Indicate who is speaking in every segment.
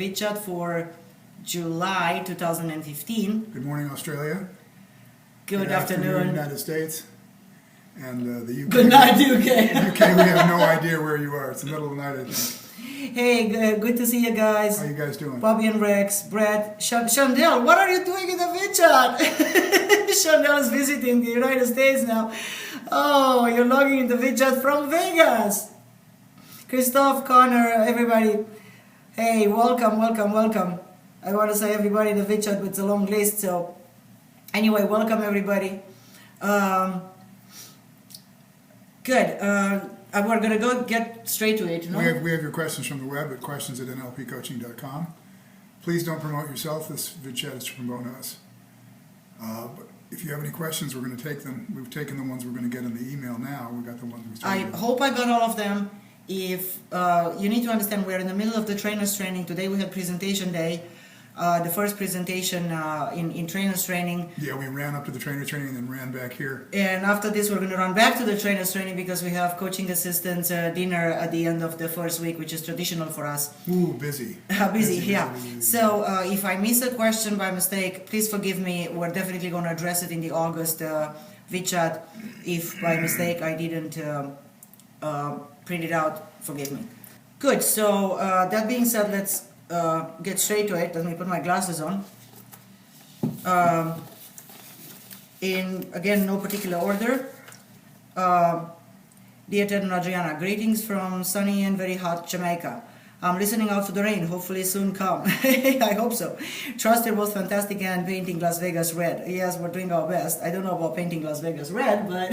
Speaker 1: VidChat for July 2015.
Speaker 2: Good morning, Australia.
Speaker 1: Good afternoon,
Speaker 2: United States. And the UK.
Speaker 1: Good night, UK.
Speaker 2: UK, we have no idea where you are. It's the middle of the night, I think.
Speaker 1: Hey, good to see you guys.
Speaker 2: How you guys doing?
Speaker 1: Bobby and Rex, Brett, Chandel, what are you doing in the VidChat? Chandel is visiting the United States now. Oh, you're logging in the VidChat from Vegas. Christoph, Connor, everybody. Hey, welcome. I want to say everybody in the VidChat, but it's a long list, so anyway, welcome everybody. Good. We're going to get straight to it. No?
Speaker 2: We have your questions from the web at questions@nlpcoaching.com. Please don't promote yourself. This VidChat is to promote us. But if you have any questions, we're going to take them. We've taken the ones we're going to get in the email now. We got the ones we started.
Speaker 1: I hope I got all of them. If you need to understand, we're in the middle of the trainers training. Today we had presentation day. The first presentation in trainers training.
Speaker 2: Yeah, we ran up to the trainer training and then ran back here.
Speaker 1: And after this, we're going to run back to the trainers training because we have coaching assistants dinner at the end of the first week, which is traditional for us.
Speaker 2: Ooh, busy.
Speaker 1: Busy, yeah. So if I miss a question by mistake, please forgive me. We're definitely going to address it in the August VidChat. If by mistake I didn't print it out, forgive me. Good. So that being said, let's get straight to it. Let me put my glasses on. In, again, no particular order. Dear Ted and Adriana, greetings from sunny and very hot Jamaica. I'm listening out for the rain, hopefully soon come. I hope so. Trust it was fantastic and painting Las Vegas red. Yes, we're doing our best. I don't know about painting Las Vegas red, but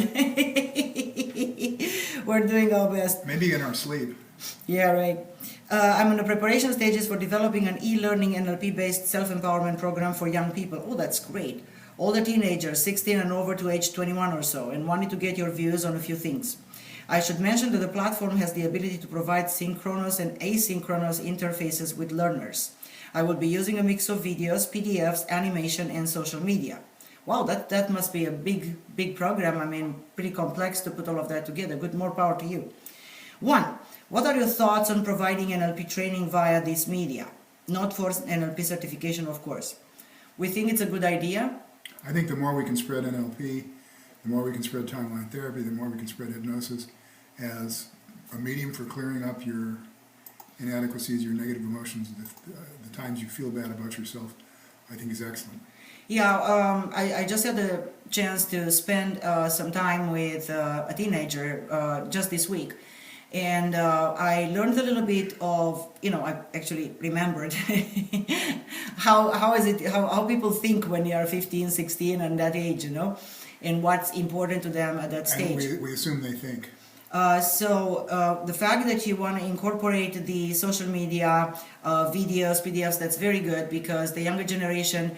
Speaker 1: we're doing our best.
Speaker 2: Maybe in our sleep.
Speaker 1: Yeah, right. I'm in the preparation stages for developing an e-learning NLP-based self-empowerment program for young people. Oh, that's great. All the teenagers, 16 and over to age 21 or so, and wanted to get your views on a few things. I should mention that the platform has the ability to provide synchronous and asynchronous interfaces with learners. I will be using a mix of videos, PDFs, animation, and social media. Wow, that must be a big program. I mean, pretty complex to put all of that together. Good, more power to you. 1. What are your thoughts on providing NLP training via this media? Not for NLP certification, of course. We think it's a good idea.
Speaker 2: I think the more we can spread NLP, the more we can spread timeline therapy, the more we can spread hypnosis as a medium for clearing up your inadequacies, your negative emotions, the times you feel bad about yourself, I think is excellent.
Speaker 1: Yeah, I just had the chance to spend some time with a teenager just this week. And I learned a little bit of, I actually remembered how people think when they are 15, 16 and that age, and what's important to them at that stage.
Speaker 2: And we assume they think.
Speaker 1: So the fact that you want to incorporate the social media, videos, PDFs, that's very good because the younger generation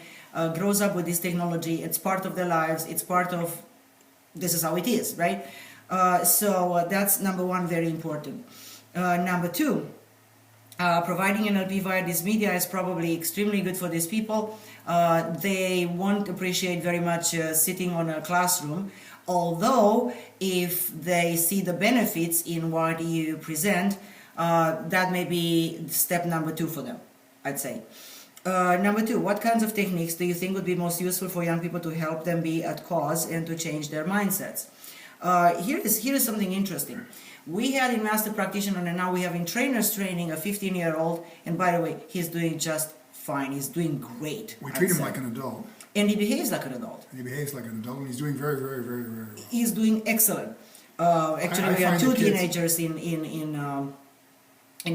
Speaker 1: grows up with this technology. It's part of their lives. It's part of, this is how it is, right? So that's number 1, very important. Number 2, providing NLP via this media is probably extremely good for these people. They won't appreciate very much sitting on a classroom, although if they see the benefits in what you present, that may be step number 2 for them, I'd say. Number 2, what kinds of techniques do you think would be most useful for young people to help them be at cause and to change their mindsets? Here is something interesting. We had in Master Practitioner and now we have in Trainers Training a 15-year-old, and by the way, he's doing just fine. He's doing great.
Speaker 2: We treat him like an adult.
Speaker 1: And he behaves like an adult.
Speaker 2: And he behaves like an adult, and he's doing very, very, very, very well.
Speaker 1: He's doing excellent. Actually, we have 2 teenagers in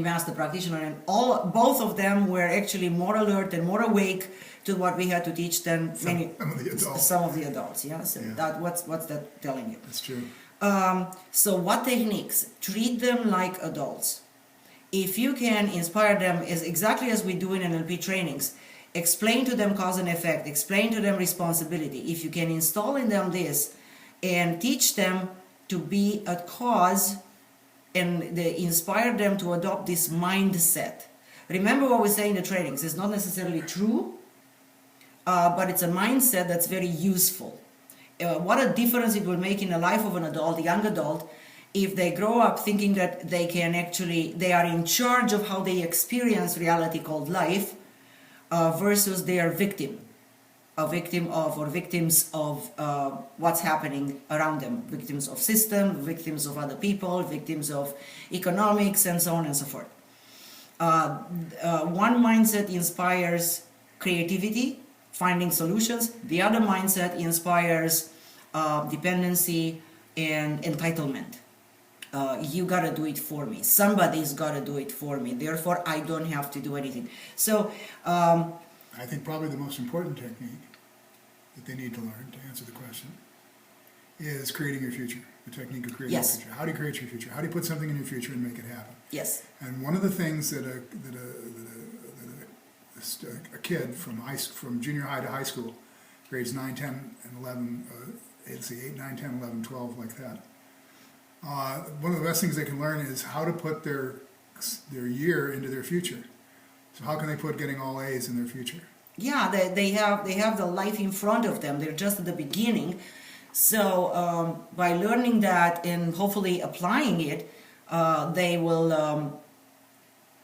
Speaker 1: Master Practitioner, and both of them were actually more alert and more awake to what we had to teach than some of the adults. Yeah, so yeah. What's that telling you?
Speaker 2: That's true.
Speaker 1: So what techniques? Treat them like adults. If you can inspire them, is exactly as we do in NLP trainings. Explain to them cause and effect. Explain to them responsibility. If you can install in them this and teach them to be at cause and inspire them to adopt this mindset. Remember what we say in the trainings. It's not necessarily true, but it's a mindset that's very useful. What a difference it will make in the life of an adult, a young adult, If they grow up thinking that they are in charge of how they experience reality called life, versus they are victims of what's happening around them, victims of system, victims of other people, victims of economics, and so on and so forth. One mindset inspires creativity, finding solutions. The other mindset inspires dependency and entitlement. You gotta do it for me. Somebody's gotta do it for me. Therefore, I don't have to do anything. So,
Speaker 2: I think probably the most important technique that they need to learn to answer the question is creating your future. The technique of creating your future. How do you create your future? How do you put something in your future and make it happen?
Speaker 1: Yes.
Speaker 2: And one of the things that a kid from junior high to high school, grades 9, 10, and 11, 8, 9, 10, 11, 12, like that. One of the best things they can learn is how to put their year into their future. So how can they put getting all A's in their future?
Speaker 1: Yeah, they have the life in front of them. They're just at the beginning. So by learning that and hopefully applying it, they will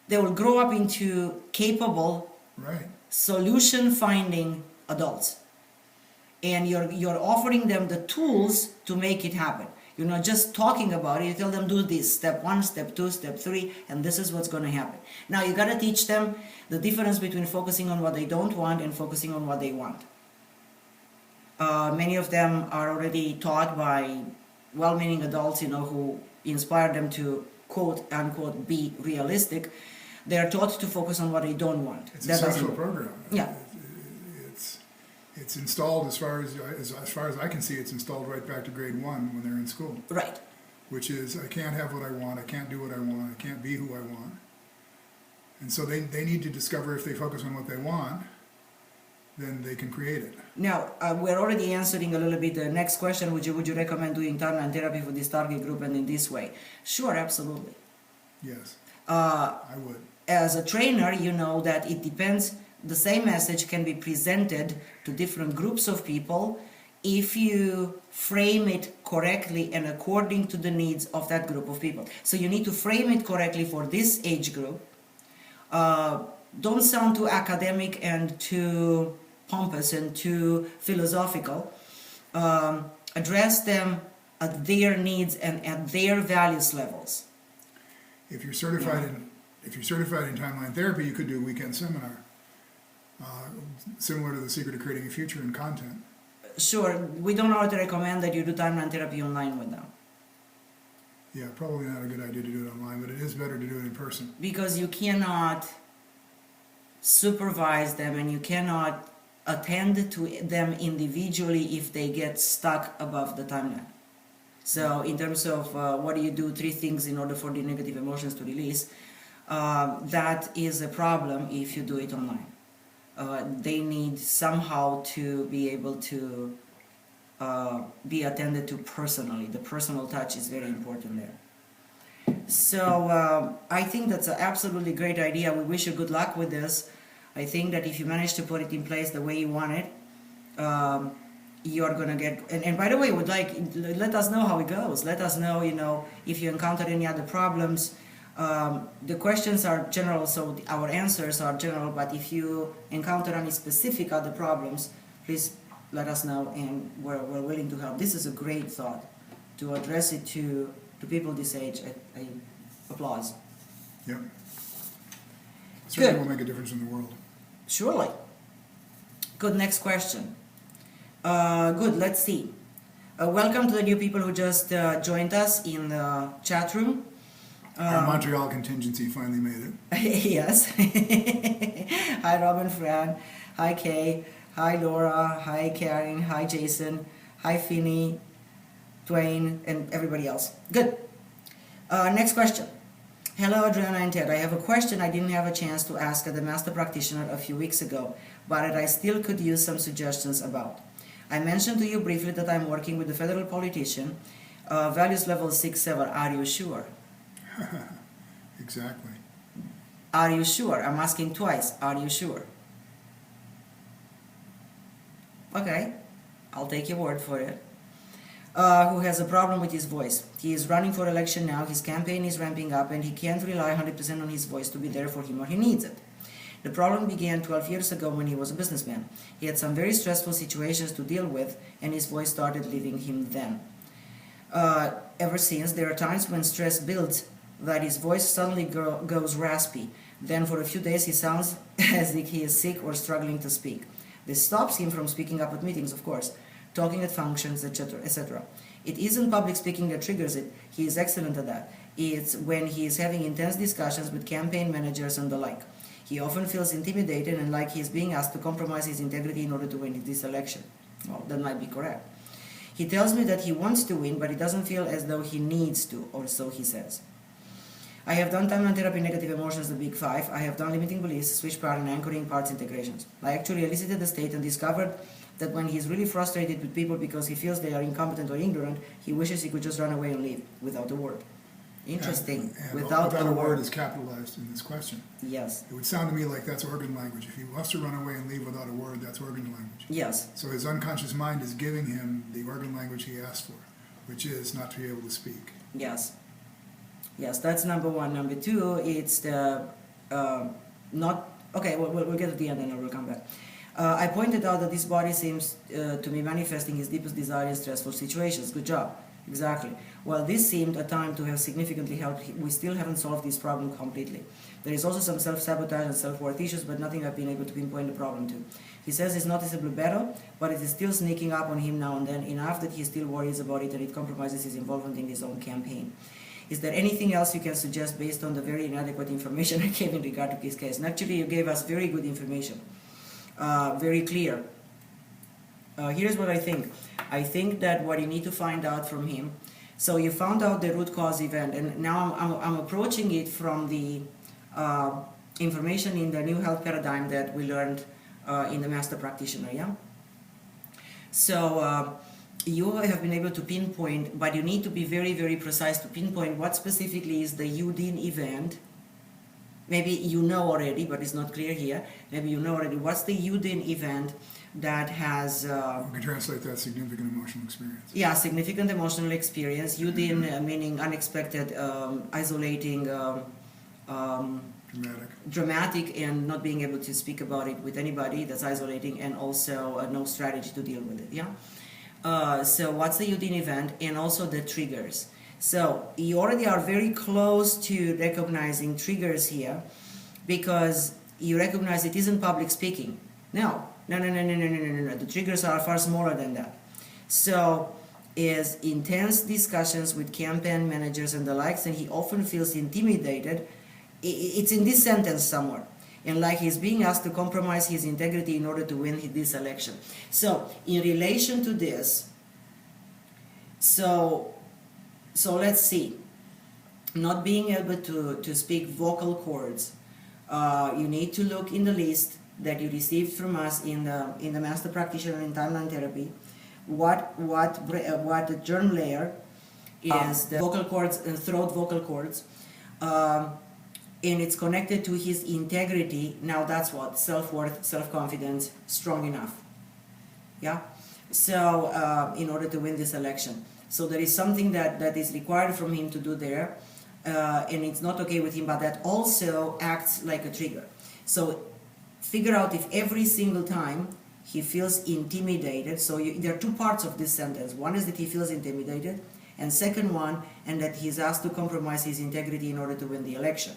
Speaker 1: grow up into capable,
Speaker 2: right,
Speaker 1: solution-finding adults. And you're offering them the tools to make it happen. You're not just talking about it. You tell them, do this, step 1, step 2, step 3, and this is what's going to happen. Now you got to teach them the difference between focusing on what they don't want and focusing on what they want. Many of them are already taught by well-meaning adults, who inspire them to quote unquote be realistic. They're taught to focus on what they don't want.
Speaker 2: It's a social program.
Speaker 1: Yeah.
Speaker 2: It's installed as far as I can see. It's installed right back to grade 1 when they're in school.
Speaker 1: Right.
Speaker 2: Which is, I can't have what I want. I can't do what I want. I can't be who I want. And so they need to discover if they focus on what they want, then they can create it.
Speaker 1: Now, we're already answering a little bit the next question. Would you recommend doing timeline therapy for this target group and in this way? Sure, absolutely.
Speaker 2: Yes, I would.
Speaker 1: As a trainer, you know that it depends. The same message can be presented to different groups of people if you frame it correctly and according to the needs of that group of people. So you need to frame it correctly for this age group. Don't sound too academic and too pompous and too philosophical. Address them at their needs and at their values levels.
Speaker 2: If you're certified in timeline therapy, you could do a weekend seminar, similar to the secret of creating a future in content.
Speaker 1: Sure, we don't always recommend that you do timeline therapy online with them.
Speaker 2: Yeah, probably not a good idea to do it online, but it is better to do it in person.
Speaker 1: Because you cannot supervise them and you cannot attend to them individually if they get stuck above the timeline. So in terms of what do you do, 3 things in order for the negative emotions to release, that is a problem if you do it online. They need somehow to be able to be attended to personally. The personal touch is very important there. So I think that's an absolutely great idea. We wish you good luck with this. I think that if you manage to put it in place the way you want it, you're going to get... And by the way, let us know how it goes. Let us know, if you encounter any other problems. The questions are general, so our answers are general, but if you encounter any specific other problems, please let us know, and we're willing to help. This is a great thought, to address it to people this age. I applause.
Speaker 2: Yep. Certainly
Speaker 1: Good.
Speaker 2: will make a difference in the world.
Speaker 1: Surely. Good, next question. Good, let's see. Welcome to the new people who just joined us in the chat room.
Speaker 2: Our Montreal contingency finally made it.
Speaker 1: Yes. Hi, Robin, Fran. Hi, Kay. Hi, Laura. Hi, Karen. Hi, Jason. Hi, Finny, Dwayne, and everybody else. Good. Next question. Hello, Adriana and Ted. I have a question I didn't have a chance to ask the master practitioner a few weeks ago, but I still could use some suggestions about. I mentioned to you briefly that I'm working with a federal politician, values level 6-7. Are you sure?
Speaker 2: Exactly.
Speaker 1: Are you sure? I'm asking twice. Are you sure? Okay, I'll take your word for it. who has a problem with his voice. He is running for election now, his campaign is ramping up, and he can't rely 100% on his voice to be there for him or he needs it. The problem began 12 years ago when he was a businessman. He had some very stressful situations to deal with, and his voice started leaving him then. Ever since, there are times when stress builds that his voice suddenly goes raspy. Then for a few days he sounds as if he is sick or struggling to speak. This stops him from speaking up at meetings, of course, talking at functions, etc., etc. It isn't public speaking that triggers it. He is excellent at that. It's when he is having intense discussions with campaign managers and the like. He often feels intimidated and like he is being asked to compromise his integrity in order to win this election. Well, that might be correct. He tells me that he wants to win, but he doesn't feel as though he needs to, or so he says. I have done timeline therapy, negative emotions, the big five. I have done limiting beliefs, switch pattern, anchoring, parts integrations. I actually elicited the state and discovered that when he is really frustrated with people because he feels they are incompetent or ignorant, he wishes he could just run away and leave without a word. Interesting.
Speaker 2: And
Speaker 1: without a word
Speaker 2: is capitalized in this question.
Speaker 1: Yes.
Speaker 2: It would sound to me like that's organ language. If he wants to run away and leave without a word, that's organ language.
Speaker 1: Yes.
Speaker 2: So his unconscious mind is giving him the organ language he asked for, which is not to be able to speak.
Speaker 1: Yes. Yes, that's number one. Number two, it's the not... Okay, we'll get to the end and I will come back. I pointed out that this body seems to be manifesting his deepest desire in stressful situations. Good job. Exactly. Well, this seemed a time to have significantly helped. We still haven't solved this problem completely. There is also some self-sabotage and self-worth issues, but nothing I've been able to pinpoint the problem to. He says it's noticeably better, but it is still sneaking up on him now and then, enough that he still worries about it and it compromises his involvement in his own campaign. Is there anything else you can suggest based on the very inadequate information I gave in regard to his case? And actually, you gave us very good information, very clear. Here's what I think. I think that what you need to find out from him, so you found out the root cause event, and now I'm approaching it from the information in the new health paradigm that we learned in the master practitioner, yeah? So you have been able to pinpoint, but you need to be very, very precise to pinpoint what specifically is the UDIN event. Maybe you know already, but it's not clear here. Maybe you know already. What's the UDIN event that has...
Speaker 2: We can translate that significant emotional experience.
Speaker 1: Yeah, significant emotional experience. UDIN meaning unexpected, isolating, dramatic, and not being able to speak about it with anybody. That's isolating, and also no strategy to deal with it. Yeah. So what's the UDIN event, and also the triggers. So you already are very close to recognizing triggers here, because you recognize it isn't public speaking. No. The triggers are far smaller than that. So is intense discussions with campaign managers and the likes, and he often feels intimidated. It's in this sentence somewhere. And like he's being asked to compromise his integrity in order to win this election. So in relation to this, so let's see. Not being able to speak vocal cords, you need to look in the list that you received from us in the master practitioner in timeline therapy. What the germ layer is the vocal cords, throat vocal cords, and it's connected to his integrity. Now that's what self-worth, self-confidence, strong enough. Yeah. So in order to win this election. So there is something that is required from him to do there, and it's not okay with him, but that also acts like a trigger. So figure out if every single time he feels intimidated, so there are two parts of this sentence. One is that he feels intimidated, and second one, and that he's asked to compromise his integrity in order to win the election.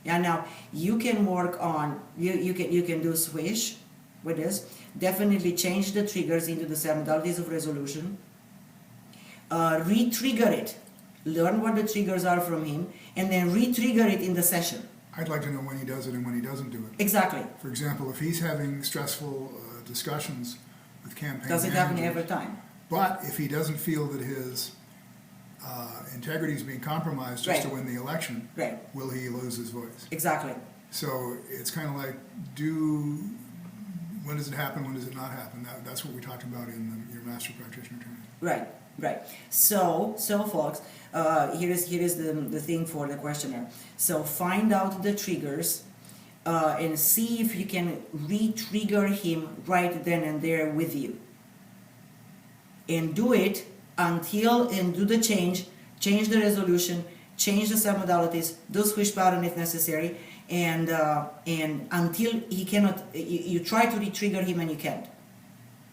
Speaker 1: Yeah, now you can work on, you can do swish with this, definitely change the triggers into the 7 modalities of resolution, re-trigger it, learn what the triggers are from him, and then re-trigger it in the session.
Speaker 2: I'd like to know when he does it and when he doesn't do it.
Speaker 1: Exactly.
Speaker 2: For example, if he's having stressful discussions with campaign
Speaker 1: Does it
Speaker 2: managers,
Speaker 1: happen every time?
Speaker 2: But if he doesn't feel that his integrity is being compromised just to
Speaker 1: Right.
Speaker 2: win the election,
Speaker 1: Right.
Speaker 2: will he lose his voice?
Speaker 1: Exactly.
Speaker 2: So it's kind of like, when does it happen, when does it not happen? That's what we talked about in your master practitioner training.
Speaker 1: Right. Right. So folks, here is the thing for the questioner. So find out the triggers and see if you can re-trigger him right then and there with you. And do it and do the change the resolution, change the submodalities, do switch pattern if necessary, and until he cannot, you try to re-trigger him and you can't.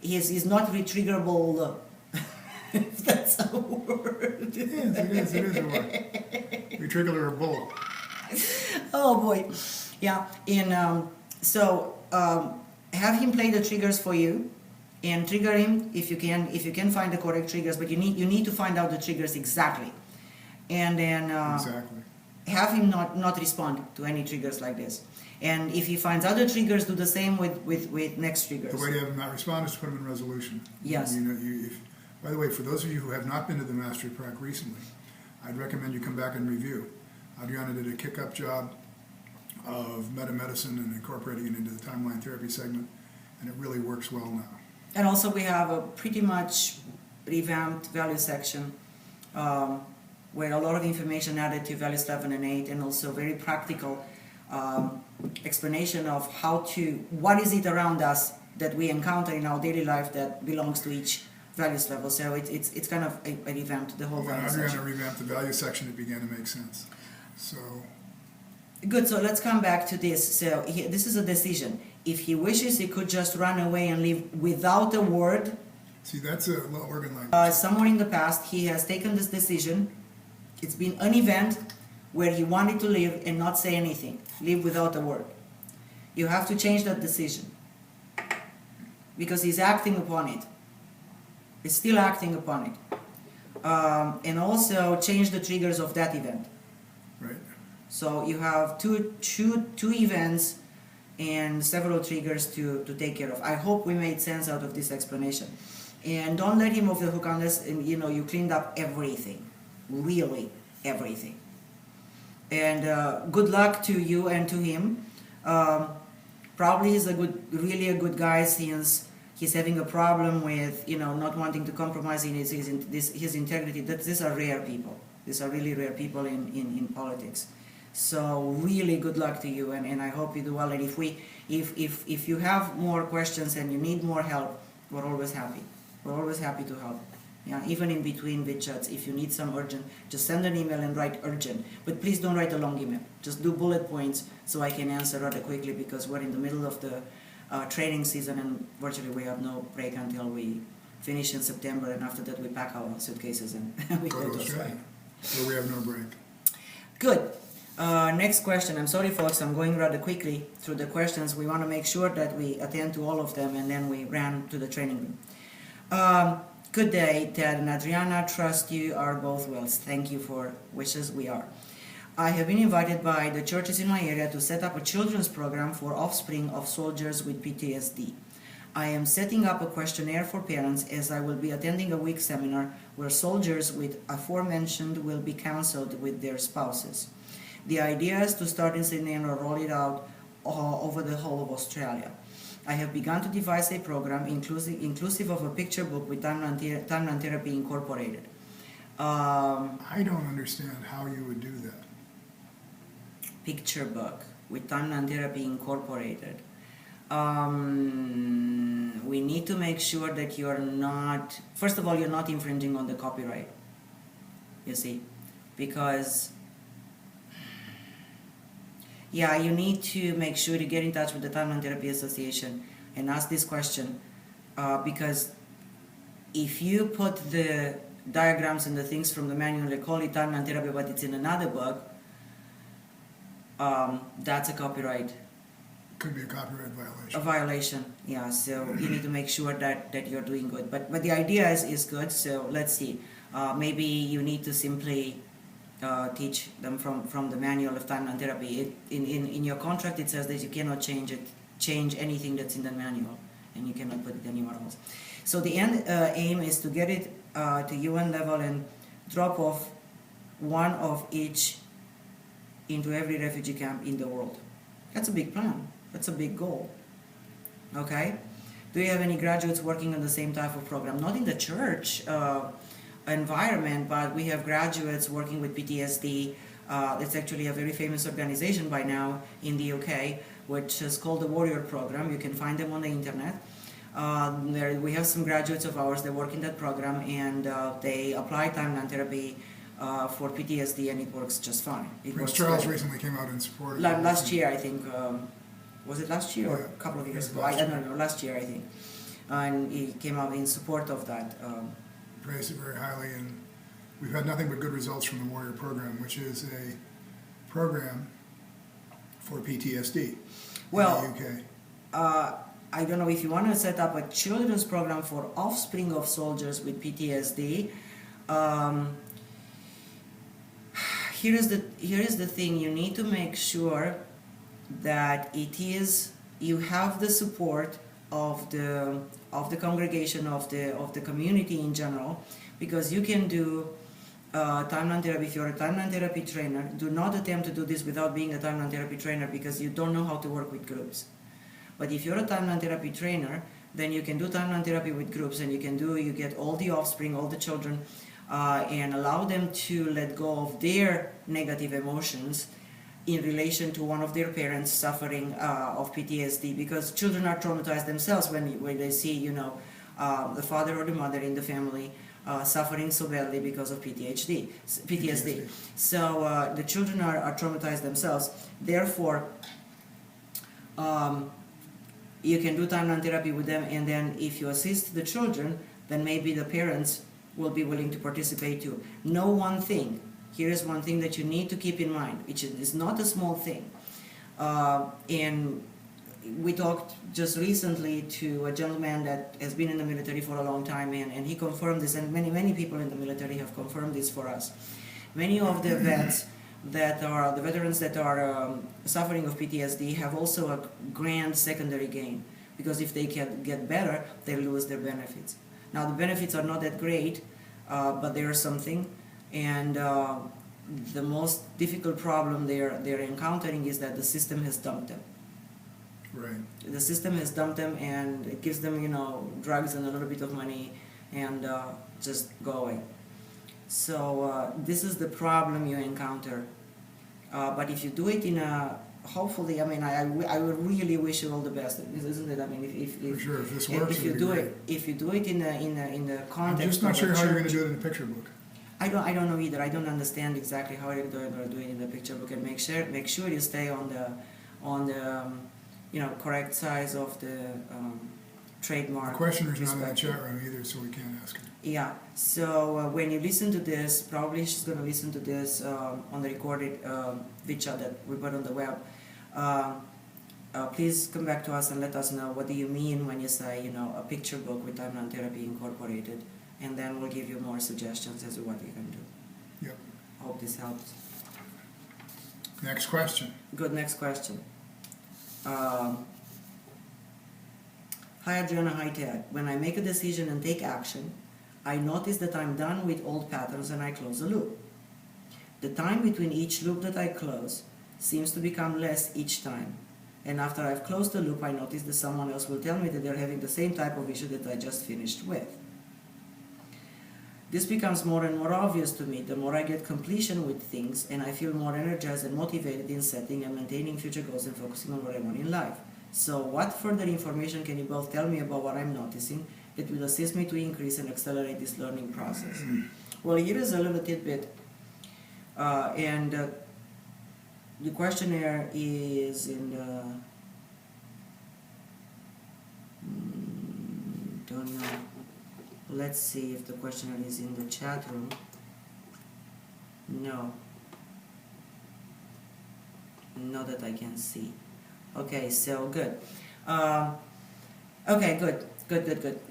Speaker 1: He's not re-triggerable. If that's a word.
Speaker 2: It is a word. We trigger a bull.
Speaker 1: Oh boy, yeah. And have him play the triggers for you, and trigger him if you can find the correct triggers. But you need to find out the triggers exactly, and then
Speaker 2: Exactly.
Speaker 1: have him not respond to any triggers like this. And if he finds other triggers, do the same with next triggers.
Speaker 2: The way to have them not respond is to put them in resolution.
Speaker 1: Yes.
Speaker 2: By the way, for those of you who have not been to the Mastery Prac recently, I'd recommend you come back and review. Adriana did a kick-up job of meta-medicine and incorporating it into the timeline therapy segment, and it really works well now.
Speaker 1: And also we have a pretty much revamped value section where a lot of information added to values 7 and 8, and also very practical explanation of what is it around us that we encounter in our daily life that belongs to each values level. So it's kind of a revamped the whole
Speaker 2: When
Speaker 1: value
Speaker 2: Adriana
Speaker 1: section.
Speaker 2: revamped the value section, it began to make sense. So,
Speaker 1: Good, so let's come back to this. So this is a decision. If he wishes, he could just run away and leave without a word.
Speaker 2: see, that's a low organ language.
Speaker 1: Somewhere in the past, he has taken this decision. It's been an event where he wanted to leave and not say anything, leave without a word. You have to change that decision because he's acting upon it. He's still acting upon it. And also change the triggers of that event.
Speaker 2: Right.
Speaker 1: So you have two events and several triggers to take care of. I hope we made sense out of this explanation. And don't let him off the hook unless you cleaned up everything, really everything. And good luck to you and to him. Probably he's really a good guy since he's having a problem with not wanting to compromise in his integrity. These are rare people. These are really rare people in politics. So really good luck to you, and I hope you do well. And if you have more questions and you need more help, we're always happy. We're always happy to help. Yeah, even in between VidChats, if you need some urgent, just send an email and write urgent. But please don't write a long email. Just do bullet points so I can answer rather quickly, because we're in the middle of the training season and virtually we have no break until we finish in September, and after that we pack our suitcases and we
Speaker 2: Go to Australia, where we have no break.
Speaker 1: Good. Next question. I'm sorry folks, I'm going rather quickly through the questions. We want to make sure that we attend to all of them, and then we ran to the training room. Good day, Ted and Adriana. Trust you are both well. Thank you for wishes. We are. I have been invited by the churches in my area to set up a children's program for offspring of soldiers with PTSD. I am setting up a questionnaire for parents, as I will be attending a week seminar where soldiers with aforementioned will be counseled with their spouses. The idea is to start in Sydney and roll it out over the whole of Australia. I have begun to devise a program inclusive of a picture book with timeline therapy incorporated.
Speaker 2: I don't understand how you would do that.
Speaker 1: Picture book with timeline therapy incorporated. We need to make sure that you're not, first of all, you're not infringing on the copyright, you see, because you need to make sure to get in touch with the Timeline Therapy Association and ask this question, because if you put the diagrams and the things from the manual, they call it timeline therapy, but it's in another book, that's a copyright.
Speaker 2: Could be a copyright violation.
Speaker 1: A violation, yeah. So you need to make sure that you're doing good. But the idea is good. So let's see. Maybe you need to simply teach them from the manual of timeline therapy. In your contract it says that you cannot change anything that's in the manual, and you cannot put it anywhere else. So the end aim is to get it to UN level and drop off one of each into every refugee camp in the world. That's a big plan. That's a big goal. Okay? Do you have any graduates working on the same type of program? Not in the church environment, but we have graduates working with PTSD. It's actually a very famous organization by now in the UK, which is called the Warrior Program. You can find them on the internet. We have some graduates of ours that work in that program, and they apply timeline therapy for PTSD, and it works just fine. It
Speaker 2: Prince
Speaker 1: works
Speaker 2: Charles
Speaker 1: great.
Speaker 2: recently came out in support of
Speaker 1: Last year, I think, was it last year or
Speaker 2: Yeah,
Speaker 1: a couple of years
Speaker 2: it
Speaker 1: ago?
Speaker 2: was
Speaker 1: I
Speaker 2: last
Speaker 1: don't know, last year, I think. And he came out in support of that.
Speaker 2: praised it very highly, and we've had nothing but good results from the Warrior program, which is a program for PTSD
Speaker 1: Well,
Speaker 2: in the UK.
Speaker 1: I don't know if you want to set up a children's program for offspring of soldiers with PTSD. Here is the thing: you need to make sure that you have the support of the congregation, of the community in general, because you can do timeline therapy. If you're a timeline therapy trainer, do not attempt to do this without being a timeline therapy trainer, because you don't know how to work with groups. But if you're a timeline therapy trainer, then you can do timeline therapy with groups, and you get all the offspring, all the children, and allow them to let go of their negative emotions in relation to one of their parents suffering of PTSD, because children are traumatized themselves when they see, the father or the mother in the family suffering so badly because of PTSD. So the children are traumatized themselves. Therefore, you can do timeline therapy with them, and then if you assist the children, then maybe the parents will be willing to participate too. Know one thing. Here is one thing that you need to keep in mind, which is not a small thing. And we talked just recently to a gentleman that has been in the military for a long time, and he confirmed this, and many people in the military have confirmed this for us. Many of the veterans that are suffering of PTSD have also a grand secondary gain, because if they can get better, they lose their benefits. Now the benefits are not that great, but they are something, and the most difficult problem they're encountering is that the system has dumped them.
Speaker 2: Right.
Speaker 1: The system has dumped them, and it gives them, drugs and a little bit of money, and just go away. So this is the problem you encounter. But if you do it in a, hopefully, I would really wish you all the best, isn't it? I mean,
Speaker 2: For sure, if this works,
Speaker 1: if you
Speaker 2: it'd
Speaker 1: do
Speaker 2: be
Speaker 1: it, if you do it in the
Speaker 2: I'm
Speaker 1: context
Speaker 2: just not
Speaker 1: of
Speaker 2: sure
Speaker 1: a
Speaker 2: how you're going to
Speaker 1: church-
Speaker 2: do it in a picture book.
Speaker 1: I don't know either. I don't understand exactly how you're going to do it in the picture book, and make sure you stay on the correct size of the trademark.
Speaker 2: The questioner's not in the
Speaker 1: perspective.
Speaker 2: chat room either, so we can't ask her.
Speaker 1: Yeah, so when you listen to this, probably she's going to listen to this on the recorded VidChat that we put on the web. Please come back to us and let us know what do you mean when you say, a picture book with timeline therapy incorporated, and then we'll give you more suggestions as to what you can do.
Speaker 2: Yep.
Speaker 1: Hope this helps.
Speaker 2: Next question.
Speaker 1: Good, next question. Hi Adriana, hi Ted. When I make a decision and take action, I notice that I'm done with old patterns and I close the loop. The time between each loop that I close seems to become less each time. And after I've closed the loop, I notice that someone else will tell me that they're having the same type of issue that I just finished with. This becomes more and more obvious to me the more I get completion with things, and I feel more energized and motivated in setting and maintaining future goals and focusing on what I want in life. So what further information can you both tell me about what I'm noticing that will assist me to increase and accelerate this learning process? Well, here is a little tidbit, and the questionnaire is in the, don't know, let's see if the questionnaire is in the chat room. No, not that I can see. Okay, so good. Okay, good.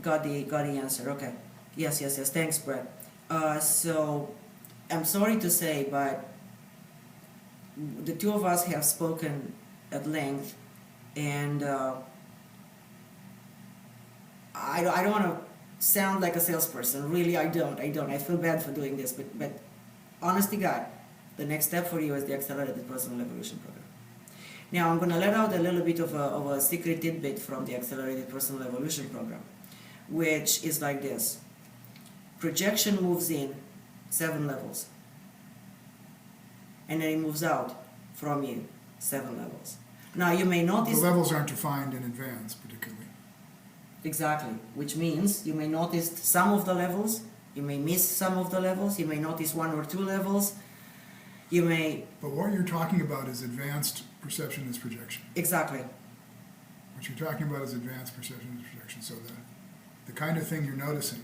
Speaker 1: Got the answer. Okay. Yes. Thanks, Brett. So, I'm sorry to say, but the two of us have spoken at length, and I don't want to sound like a salesperson. Really, I don't. I feel bad for doing this, but honest to God, the next step for you is the Accelerated Personal Evolution Program. Now, I'm going to let out a little bit of a secret tidbit from the Accelerated Personal Evolution Program, which is like this. Projection moves in 7 levels, and then it moves out from you 7 levels. Now, you may notice...
Speaker 2: The levels aren't defined in advance, particularly.
Speaker 1: Exactly, which means you may notice some of the levels, you may miss some of the levels, you may notice one or two levels, you may...
Speaker 2: But what you're talking about is advanced perception as projection.
Speaker 1: Exactly.
Speaker 2: What you're talking about is advanced perception as projection. So the kind of thing you're noticing.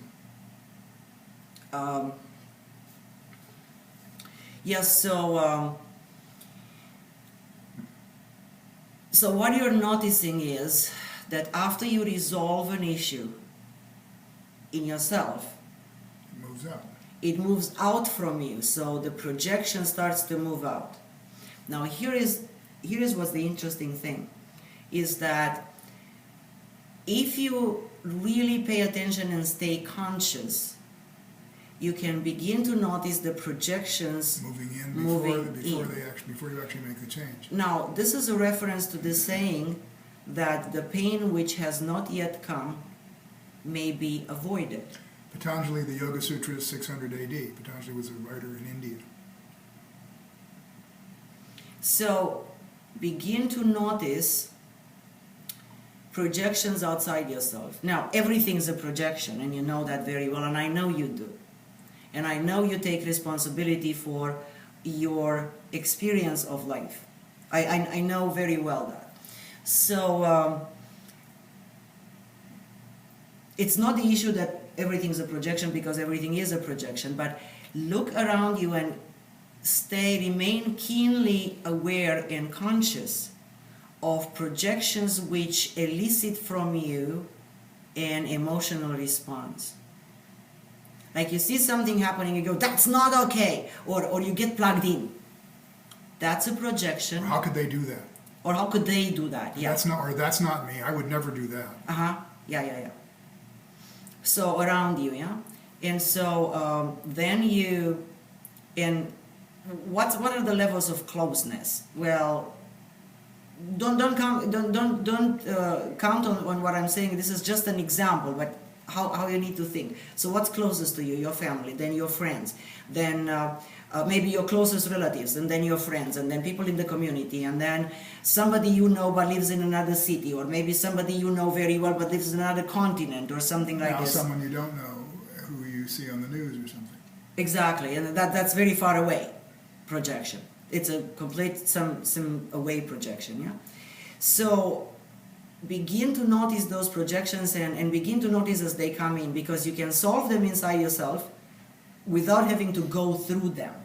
Speaker 1: Yes, so what you're noticing is that after you resolve an issue in yourself,
Speaker 2: It moves out.
Speaker 1: it moves out from you, so the projection starts to move out. Now here is what's the interesting thing, is that if you really pay attention and stay conscious, you can begin to notice the projections
Speaker 2: Moving in before you actually make the change.
Speaker 1: Now, this is a reference to the saying that the pain which has not yet come may be avoided.
Speaker 2: Patanjali, the Yoga Sutra is 600 AD. Patanjali was a writer in India.
Speaker 1: So, begin to notice projections outside yourself. Now, everything's a projection, and you know that very well, and I know you do. And I know you take responsibility for your experience of life. I know very well that. So, it's not the issue that everything's a projection, because everything is a projection, but look around you and remain keenly aware and conscious of projections which elicit from you an emotional response. Like you see something happening, you go, that's not okay, or you get plugged in. That's a projection.
Speaker 2: Or how could they do that?
Speaker 1: Or how could they do that? Yeah.
Speaker 2: That's not me. I would never do that.
Speaker 1: Yeah. So around you, yeah. And so then you, and what are the levels of closeness? Well, don't count on what I'm saying. This is just an example, but how you need to think. So what's closest to you? Your family, then your friends, then maybe your closest relatives, and then your friends, and then people in the community, and then somebody you know but lives in another city, or maybe somebody you know very well but lives in another continent, or something like this.
Speaker 2: Now someone you don't know who you see on the news or something.
Speaker 1: Exactly, and that's very far away projection. It's a complete some away projection, yeah? So begin to notice those projections and begin to notice as they come in, because you can solve them inside yourself without having to go through them.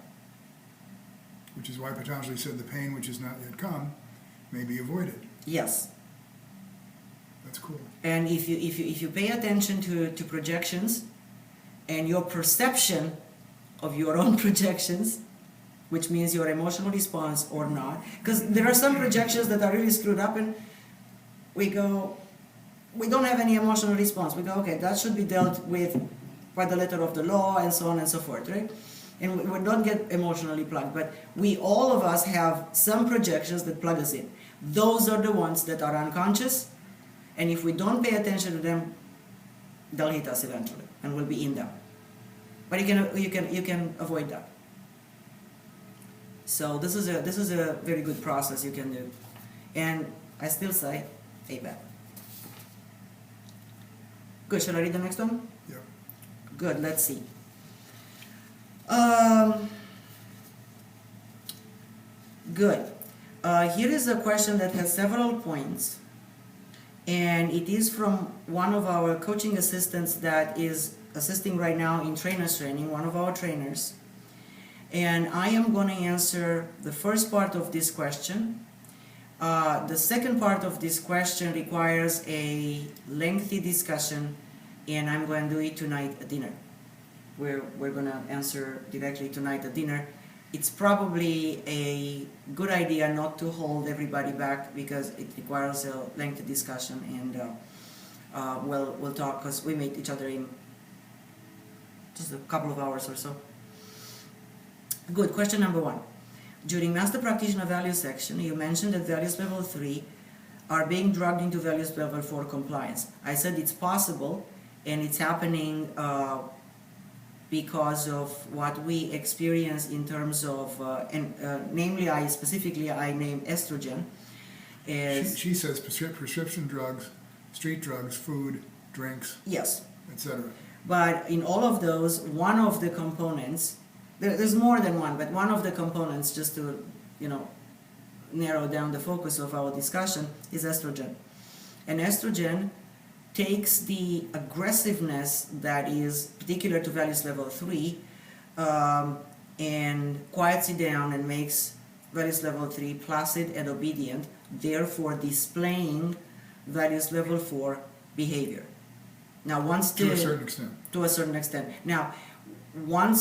Speaker 2: Which is why Patanjali said the pain which has not yet come may be avoided.
Speaker 1: Yes.
Speaker 2: That's cool.
Speaker 1: And if you pay attention to projections and your perception of your own projections, which means your emotional response or not, because there are some projections that are really screwed up, and we don't have any emotional response. We go, okay, that should be dealt with by the letter of the law, and so on and so forth, right? And we don't get emotionally plugged, but all of us have some projections that plug us in. Those are the ones that are unconscious, and if we don't pay attention to them, they'll hit us eventually, and we'll be in them. But you can avoid that. So this is a very good process you can do, and I still say, ABAC. Good. Shall I read the next one?
Speaker 2: Yeah.
Speaker 1: Good. Let's see. Good. Here is a question that has several points, and it is from one of our coaching assistants that is assisting right now in trainers training, one of our trainers. And I am going to answer the first part of this question. The second part of this question requires a lengthy discussion, and I'm going to do it tonight at dinner. We're going to answer directly tonight at dinner. It's probably a good idea not to hold everybody back, because it requires a lengthy discussion, and we'll talk, because we meet each other in just a couple of hours or so. Good. Question number 1. During Master Practitioner Values section, you mentioned that values level 3 are being drugged into values level 4 compliance. I said it's possible, and it's happening because of what we experience in terms of, namely, I name estrogen.
Speaker 2: She says prescription drugs, street drugs, food, drinks,
Speaker 1: Yes.
Speaker 2: etc.
Speaker 1: But in all of those, one of the components, there's more than one, but one of the components, just to, narrow down the focus of our discussion, is estrogen. And estrogen takes the aggressiveness that is particular to values level 3 and quiets it down and makes values level 3 placid and obedient, therefore displaying values level 4 behavior. Now, once
Speaker 2: To a certain extent.
Speaker 1: To a certain extent. Now, once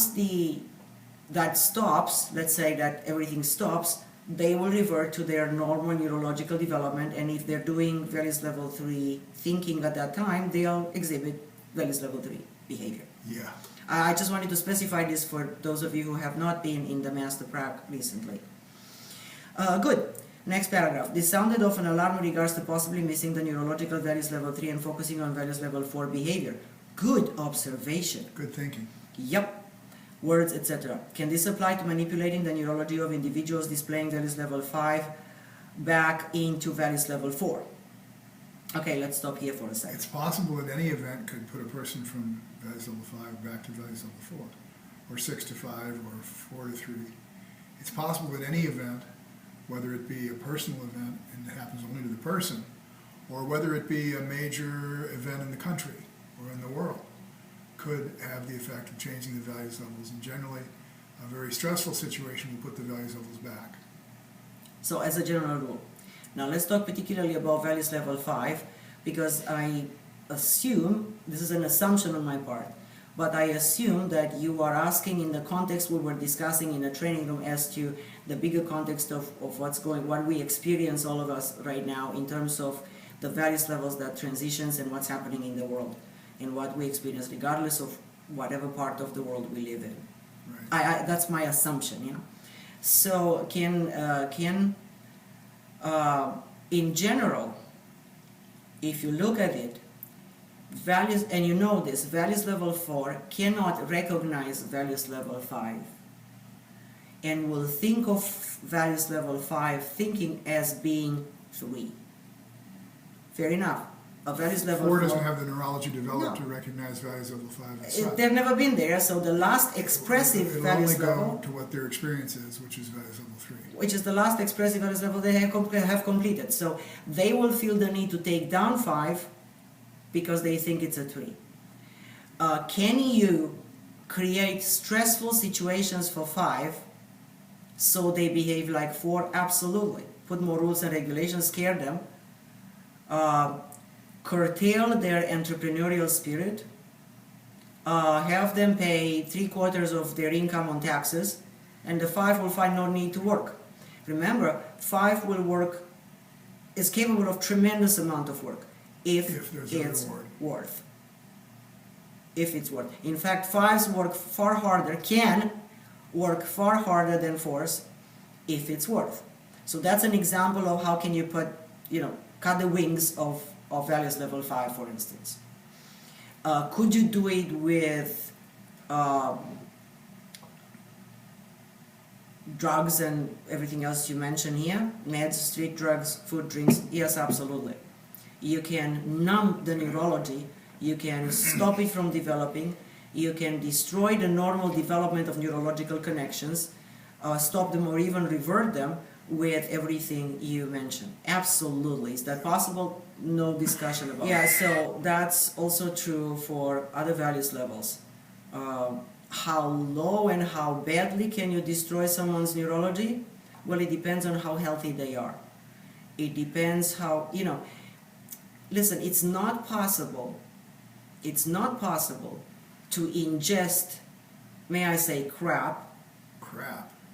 Speaker 1: that stops, let's say that everything stops, they will revert to their normal neurological development, and if they're doing values level 3 thinking at that time, they'll exhibit values level 3 behavior.
Speaker 2: Yeah.
Speaker 1: I just wanted to specify this for those of you who have not been in the master prac recently. Good. Next paragraph. This sounded off an alarm in regards to possibly missing the neurological values level 3 and focusing on values level 4 behavior. Good observation.
Speaker 2: Good thinking.
Speaker 1: Yep. Words, etc. Can this apply to manipulating the neurology of individuals displaying values level 5 back into values level 4? Okay, let's stop here for a second.
Speaker 2: It's possible that any event could put a person from values level 5 back to values level 4, or 6 to 5, or 4 to 3. It's possible that any event, whether it be a personal event and it happens only to the person, or whether it be a major event in the country or in the world, could have the effect of changing the values levels. And generally, a very stressful situation will put the values levels back.
Speaker 1: So as a general rule. Now let's talk particularly about values level 5, because I assume, this is an assumption on my part, but I assume that you are asking in the context we were discussing in a training room as to the bigger context of what we experience, all of us right now, in terms of the values levels that transitions and what's happening in the world and what we experience regardless of whatever part of the world we live in.
Speaker 2: Right.
Speaker 1: That's my assumption, yeah. So in general, if you look at it, values, and you know this, values level 4 cannot recognize values level 5 and will think of values level 5 thinking as being 3. Fair enough. A values level
Speaker 2: 4 doesn't have the neurology developed
Speaker 1: No.
Speaker 2: to recognize values level 5 as such.
Speaker 1: They've never been there, so the last expressive
Speaker 2: It'll
Speaker 1: values
Speaker 2: only
Speaker 1: level,
Speaker 2: go to what their experience is, which is values level 3.
Speaker 1: which is the last expressive values level they have completed. So they will feel the need to take down 5 because they think it's a 3. Can you create stressful situations for 5 so they behave like 4? Absolutely. Put more rules and regulations, scare them, curtail their entrepreneurial spirit, have them pay 3/4 of their income on taxes, and the 5 will find no need to work. Remember, 5 will work, is capable of tremendous amount of work if
Speaker 2: there's a
Speaker 1: it's
Speaker 2: reward.
Speaker 1: worth. If it's worth. In fact, 5s work far harder, can work far harder than 4s if it's worth. So that's an example of how can you put, cut the wings of values level 5, for instance. Could you do it with drugs and everything else you mentioned here? Meds, street drugs, food, drinks? Yes, absolutely. You can numb the neurology, you can stop it from developing, you can destroy the normal development of neurological connections, stop them or even revert them with everything you mentioned. Absolutely. Is that possible? No discussion about it. Yeah, so that's also true for other values levels. How low and how badly can you destroy someone's neurology? Well, it depends on how healthy they are. It depends how, listen, it's not possible to ingest, may I say, crap,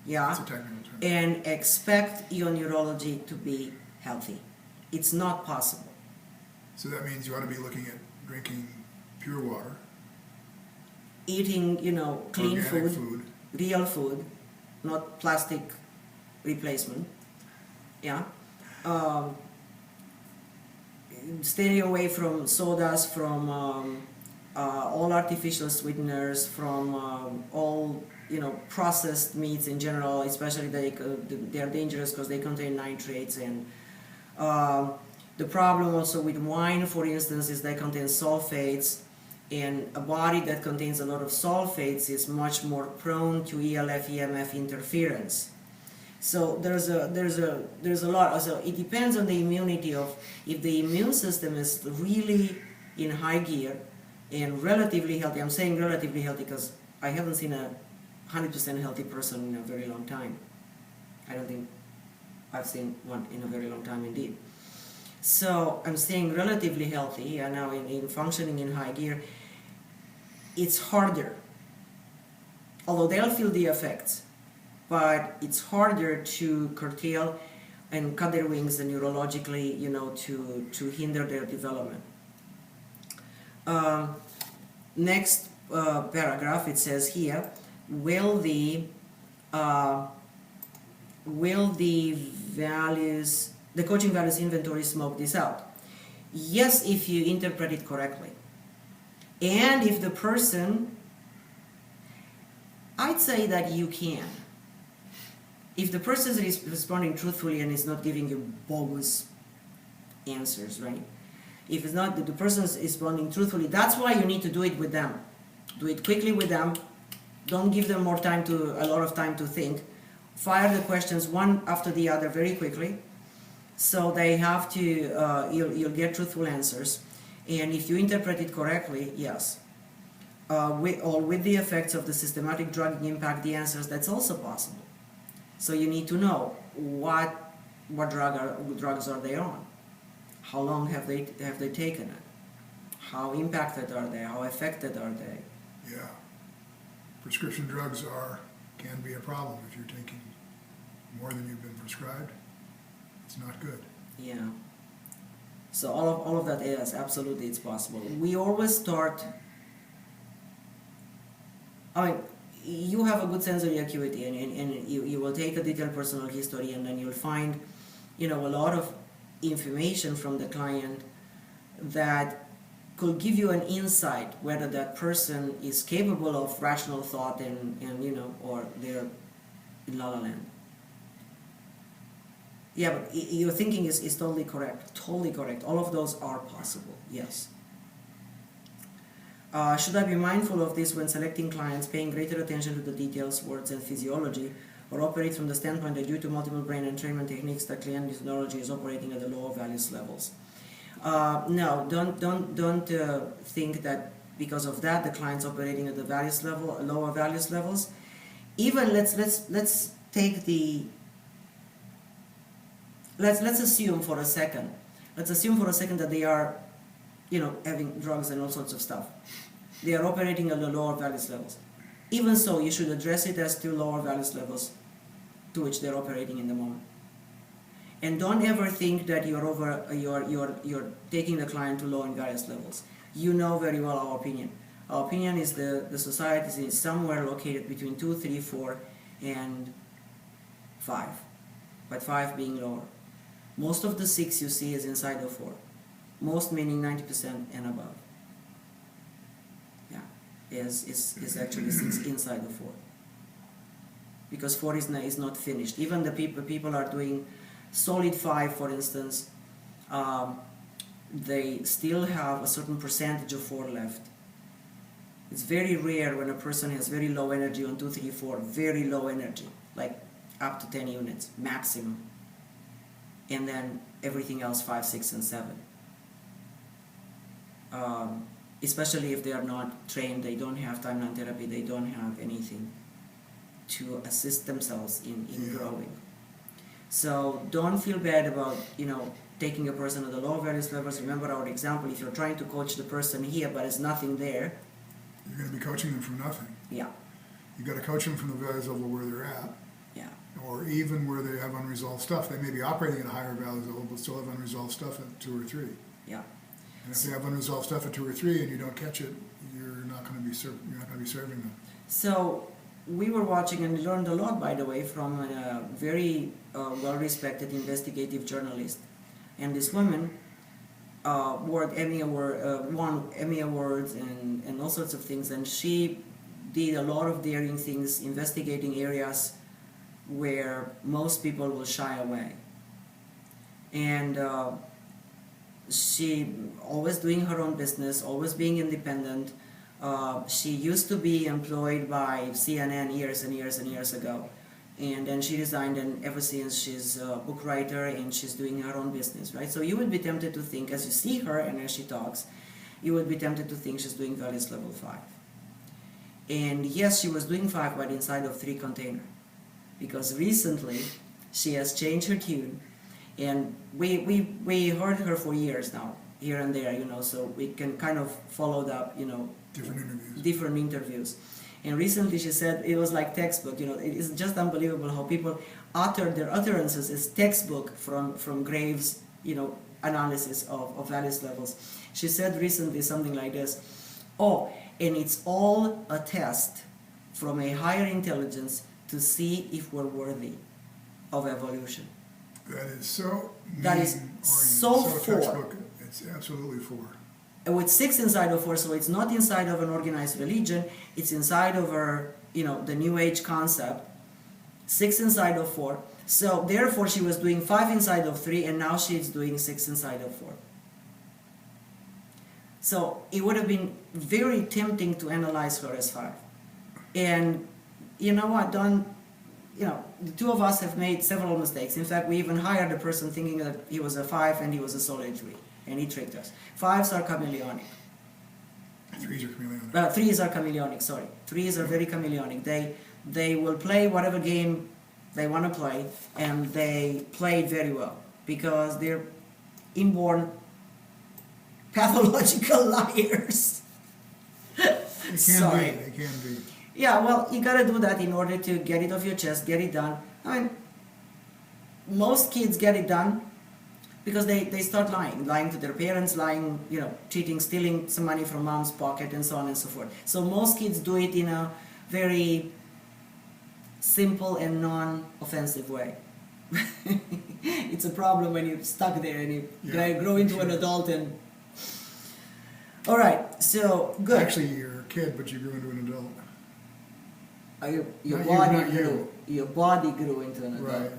Speaker 1: yeah,
Speaker 2: That's a technical term.
Speaker 1: and expect your neurology to be healthy. It's not possible.
Speaker 2: So that means you ought to be looking at drinking pure water,
Speaker 1: Eating, clean
Speaker 2: organic
Speaker 1: food, real food, not plastic replacement. Yeah. Stay away from sodas, from all artificial sweeteners, from all processed meats in general, especially they are dangerous because they contain nitrates, and The problem also with wine, for instance, is that it contains sulfates, and a body that contains a lot of sulfates is much more prone to ELF EMF interference. So there's a lot. So it depends on the immunity of, if the immune system is really in high gear and relatively healthy. I'm saying relatively healthy because I haven't seen a 100% healthy person in a very long time. I don't think I've seen one in a very long time indeed. So I'm saying relatively healthy, and now in functioning in high gear, it's harder. Although they'll feel the effects, but it's harder to curtail and cut their wings and neurologically, to hinder their development. Next paragraph, it says here, will the coaching values inventory smoke this out? Yes, if you interpret it correctly. And if the person, I'd say that you can. If the person is responding truthfully and is not giving you bogus answers, right? If it's not, the person is responding truthfully, that's why you need to do it with them. Do it quickly with them. Don't give them a lot of time to think. Fire the questions one after the other very quickly. So they have to, you'll get truthful answers. And if you interpret it correctly, yes. With the effects of the systematic drugging impact the answers, that's also possible. So you need to know what drugs are they on? How long have they taken it? How impacted are they? How affected are they?
Speaker 2: Yeah. Prescription drugs can be a problem if you're taking more than you've been prescribed. It's not good.
Speaker 1: Yeah. So all of that is absolutely, it's possible. We always start. You have a good sensory acuity, and you will take a detailed personal history, and then you'll find, a lot of information from the client that could give you an insight whether that person is capable of rational thought and or they're in la la land. Yeah, but your thinking is totally correct. Totally correct. All of those are possible. Yes. Should I be mindful of this when selecting clients, paying greater attention to the details, words, and physiology, or operate from the standpoint that due to multiple brain entrainment techniques, the client's neurology is operating at the lower values levels? No, don't think that because of that the client's operating at the lower values levels. Even let's take the. Let's assume for a second. Let's assume for a second that they are, having drugs and all sorts of stuff. They are operating at the lower values levels. Even so, you should address it as to lower values levels to which they're operating in the moment. And don't ever think that you're taking the client to low in values levels. You know very well our opinion. Our opinion is the society is somewhere located between 2, 3, 4, and 5. But 5 being lower. Most of the 6 you see is inside of 4. Most meaning 90% and above. Yeah, is actually 6 inside of 4. Because 4 is not finished. Even the people are doing solid 5, for instance, they still have a certain percentage of 4 left. It's very rare when a person has very low energy on 2, 3, 4, very low energy, like up to 10 units maximum, and then everything else 5, 6, and 7. Especially if they are not trained, they don't have timeline therapy, they don't have anything to assist themselves in growing. So don't feel bad about taking a person at the low values levels. Remember our example, if you're trying to coach the person here but there's nothing there,
Speaker 2: you're going to be coaching them from nothing.
Speaker 1: Yeah.
Speaker 2: You've got to coach them from the values level where they're at.
Speaker 1: Yeah.
Speaker 2: Or even where they have unresolved stuff. They may be operating at a higher values level but still have unresolved stuff at 2 or 3.
Speaker 1: Yeah.
Speaker 2: And if they have unresolved stuff at 2 or 3 and you don't catch it, you're not going to be serving them.
Speaker 1: So we were watching and learned a lot, by the way, from a very well-respected investigative journalist. And this woman won Emmy Awards and all sorts of things. And she did a lot of daring things, investigating areas where most people will shy away. And she always doing her own business, always being independent. She used to be employed by CNN years and years and years ago, and then she resigned, and ever since she's a book writer and she's doing her own business, right? So you would be tempted to think, as you see her and as she talks, you would be tempted to think she's doing values level 5. And yes, she was doing 5, but inside of 3 container, because recently she has changed her tune, and we heard her for years now, here and there, so we can kind of follow up, different interviews. And recently she said it was like textbook, it is just unbelievable how people utter their utterances as textbook from Graves, analysis of values levels. She said recently something like this: oh, and it's all a test from a higher intelligence to see if we're worthy of evolution.
Speaker 2: That is so
Speaker 1: That is so four.
Speaker 2: textbook. It's absolutely 4.
Speaker 1: With 6 inside of 4, so it's not inside of an organized religion, it's inside of her, the New Age concept. 6 inside of 4. So therefore she was doing 5 inside of 3, and now she's doing 6 inside of 4. So it would have been very tempting to analyze her as 5. And you know what, the 2 of us have made several mistakes. In fact, we even hired a person thinking that he was a 5 and he was a solid 3. And he tricked us. 5s are chameleonic.
Speaker 2: 3s are chameleonic.
Speaker 1: 3s are chameleonic, sorry. 3s are very chameleonic. They will play whatever game they want to play, and they play it very well, because they're inborn pathological liars.
Speaker 2: They can be.
Speaker 1: Yeah, well, you gotta do that in order to get it off your chest, get it done. I mean, most kids get it done because they start lying to their parents, lying, cheating, stealing some money from mom's pocket, and so on and so forth. So most kids do it in a very simple and non-offensive way. It's a problem when you're stuck there and you grow into an adult and... All right, so good.
Speaker 2: Actually, you're a kid, but you grew into an adult.
Speaker 1: Your body grew into an adult.
Speaker 2: Right.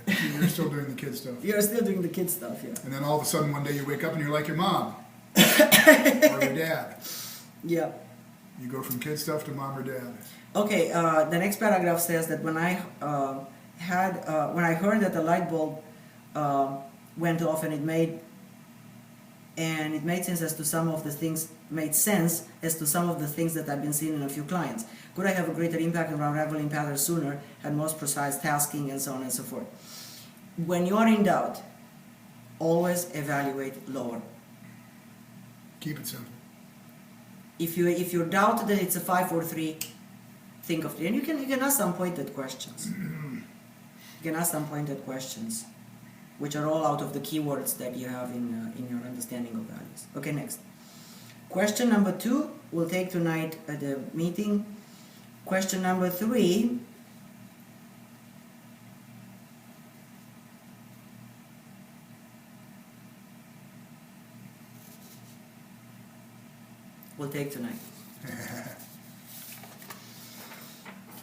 Speaker 2: You're still doing the kid stuff.
Speaker 1: You're still doing the kid stuff, yeah.
Speaker 2: And then all of a sudden one day you wake up and you're like your mom. Or your dad.
Speaker 1: Yeah.
Speaker 2: You go from kid stuff to mom or dad.
Speaker 1: Okay, the next paragraph says that when I heard that the light bulb went off, and it made sense as to some of the things that I've been seeing in a few clients. Could I have a greater impact on unraveling patterns sooner, had most precise tasking, and so on and so forth? When you are in doubt, always evaluate lower.
Speaker 2: Keep it simple.
Speaker 1: If you doubt that it's a 5 or 3, think of 3. And you can ask some pointed questions. You can ask some pointed questions, which are all out of the keywords that you have in your understanding of values. Okay, next. Question number 2 we'll take tonight at the meeting. Question number 3. We'll take tonight.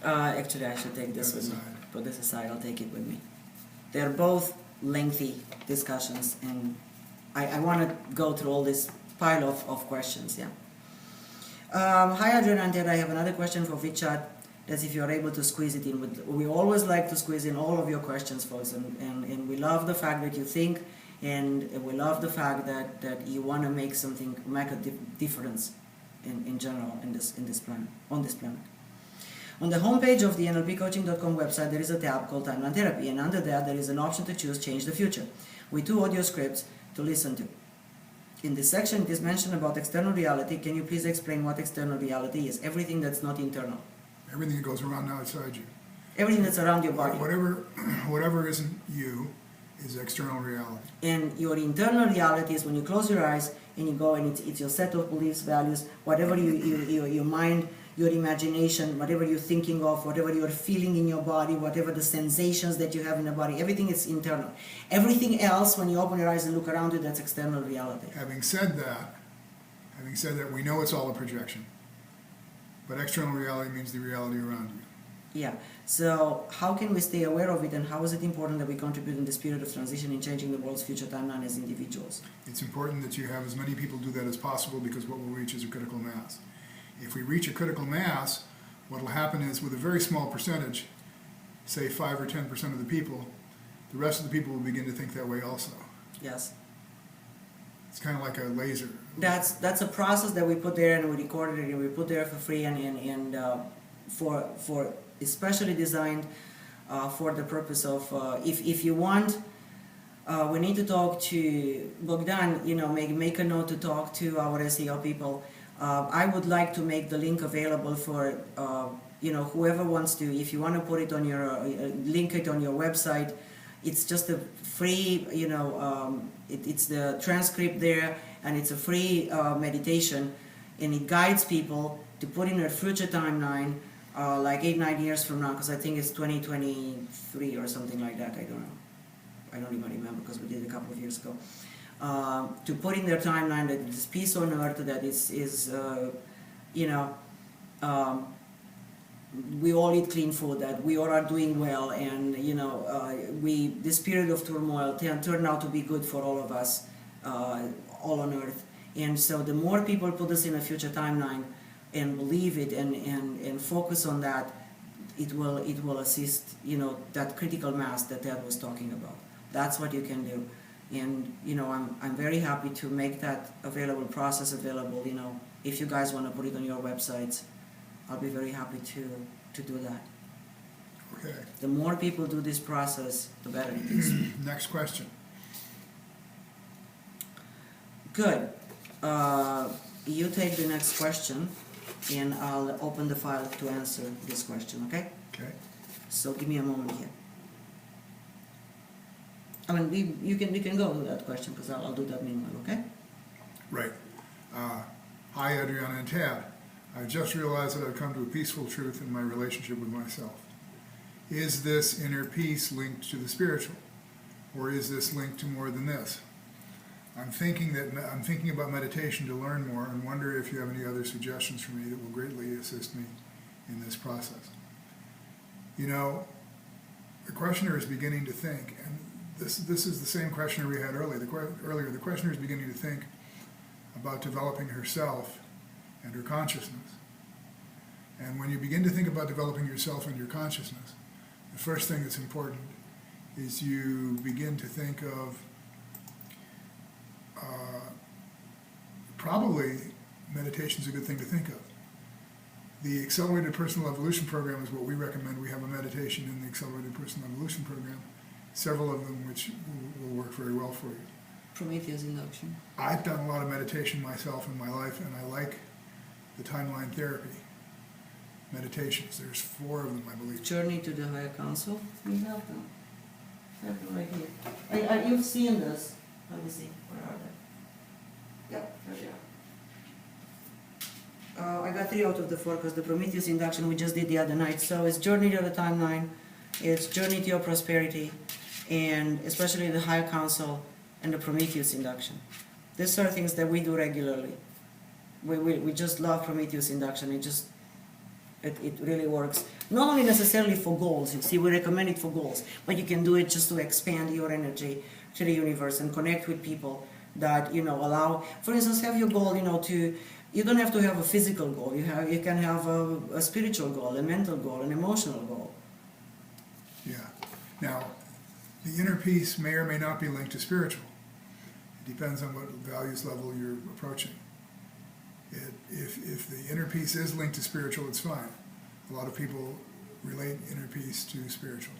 Speaker 1: Actually, I should take this with me. Put this aside, I'll take it with me. They're both lengthy discussions, and I want to go through all this pile of questions, yeah. Hi Adrian and Ted, I have another question for VidChat. That's if you're able to squeeze it in. We always like to squeeze in all of your questions, folks, and we love the fact that you think, and we love the fact that you want to make a difference in general on this planet. On the homepage of the NLPcoaching.com website, there is a tab called Timeline Therapy, and under that there is an option to choose Change the Future, with 2 audio scripts to listen to. In this section, it is mentioned about external reality. Can you please explain what external reality is? Everything that's not internal.
Speaker 2: Everything that goes around outside you.
Speaker 1: Everything that's around your body.
Speaker 2: Whatever isn't you is external reality.
Speaker 1: And your internal reality is when you close your eyes and you go, and it's your set of beliefs, values, whatever your mind, your imagination, whatever you're thinking of, whatever you're feeling in your body, whatever the sensations that you have in the body, everything is internal. Everything else, when you open your eyes and look around you, that's external reality.
Speaker 2: Having said that, we know it's all a projection. But external reality means the reality around you.
Speaker 1: Yeah. So how can we stay aware of it, and how is it important that we contribute in this period of transition in changing the world's future timeline as individuals?
Speaker 2: It's important that you have as many people do that as possible, because what we'll reach is a critical mass. If we reach a critical mass, what will happen is, with a very small percentage, say 5 or 10% of the people, the rest of the people will begin to think that way also.
Speaker 1: Yes.
Speaker 2: It's kind of like a laser.
Speaker 1: That's a process that we put there, and we recorded it, and we put there for free, and for especially designed for the purpose of if you want. We need to talk to Bogdan, make a note to talk to our SEL people. I would like to make the link available for, whoever wants to. If you want to put it on your, link it on your website, it's just a free, it's the transcript there, and it's a free meditation, and it guides people to put in a future timeline, like 8-9 years from now, because I think it's 2023 or something like that. I don't know. I don't even remember, because we did it a couple of years ago. To put in their timeline that it's peace on earth, that we all eat clean food, that we all are doing well, and this period of turmoil turned out to be good for all of us, all on earth. And so the more people put us in a future timeline and believe it and focus on that, it will assist that critical mass that Ted was talking about. That's what you can do. And I'm very happy to make that process available. If you guys want to put it on your websites, I'll be very happy to do that.
Speaker 2: Okay.
Speaker 1: The more people do this process, the better it is.
Speaker 2: Next question.
Speaker 1: Good. You take the next question, and I'll open the file to answer this question, okay?
Speaker 2: Okay.
Speaker 1: So give me a moment here. I mean, you can go with that question, because I'll do that meanwhile, okay?
Speaker 2: Right. Hi, Adriana and Tad. I just realized that I've come to a peaceful truth in my relationship with myself. Is this inner peace linked to the spiritual, or is this linked to more than this? I'm thinking about meditation to learn more, and wonder if you have any other suggestions for me that will greatly assist me in this process. The questioner is beginning to think, and this is the same questioner we had earlier. The questioner is beginning to think about developing herself and her consciousness. And when you begin to think about developing yourself and your consciousness, the first thing that's important is you begin to think of probably meditation's a good thing to think of. The Accelerated Personal Evolution Program is what we recommend. We have a meditation in the Accelerated Personal Evolution Program, several of them which will work very well for you.
Speaker 1: Prometheus induction.
Speaker 2: I've done a lot of meditation myself in my life, and I like the timeline therapy meditations. There's 4 of them, I believe.
Speaker 1: Journey to the Higher Council. We have them. I have them right here. You've seen this. Let me see. Where are they? Yep, there they are. I got 3 out of the 4, because the Prometheus induction we just did the other night. So it's Journey to the Timeline, it's Journey to Your Prosperity, and especially the Higher Council and the Prometheus induction. These are things that we do regularly. We just love Prometheus induction. It really works. Not only necessarily for goals, you see, we recommend it for goals, but you can do it just to expand your energy to the universe and connect with people that, allow, for instance, have your goal, you don't have to have a physical goal. You can have a spiritual goal, a mental goal, an emotional goal.
Speaker 2: Yeah. Now, the inner peace may or may not be linked to spiritual. It depends on what values level you're approaching. If the inner peace is linked to spiritual, it's fine. A lot of people relate inner peace to spiritual.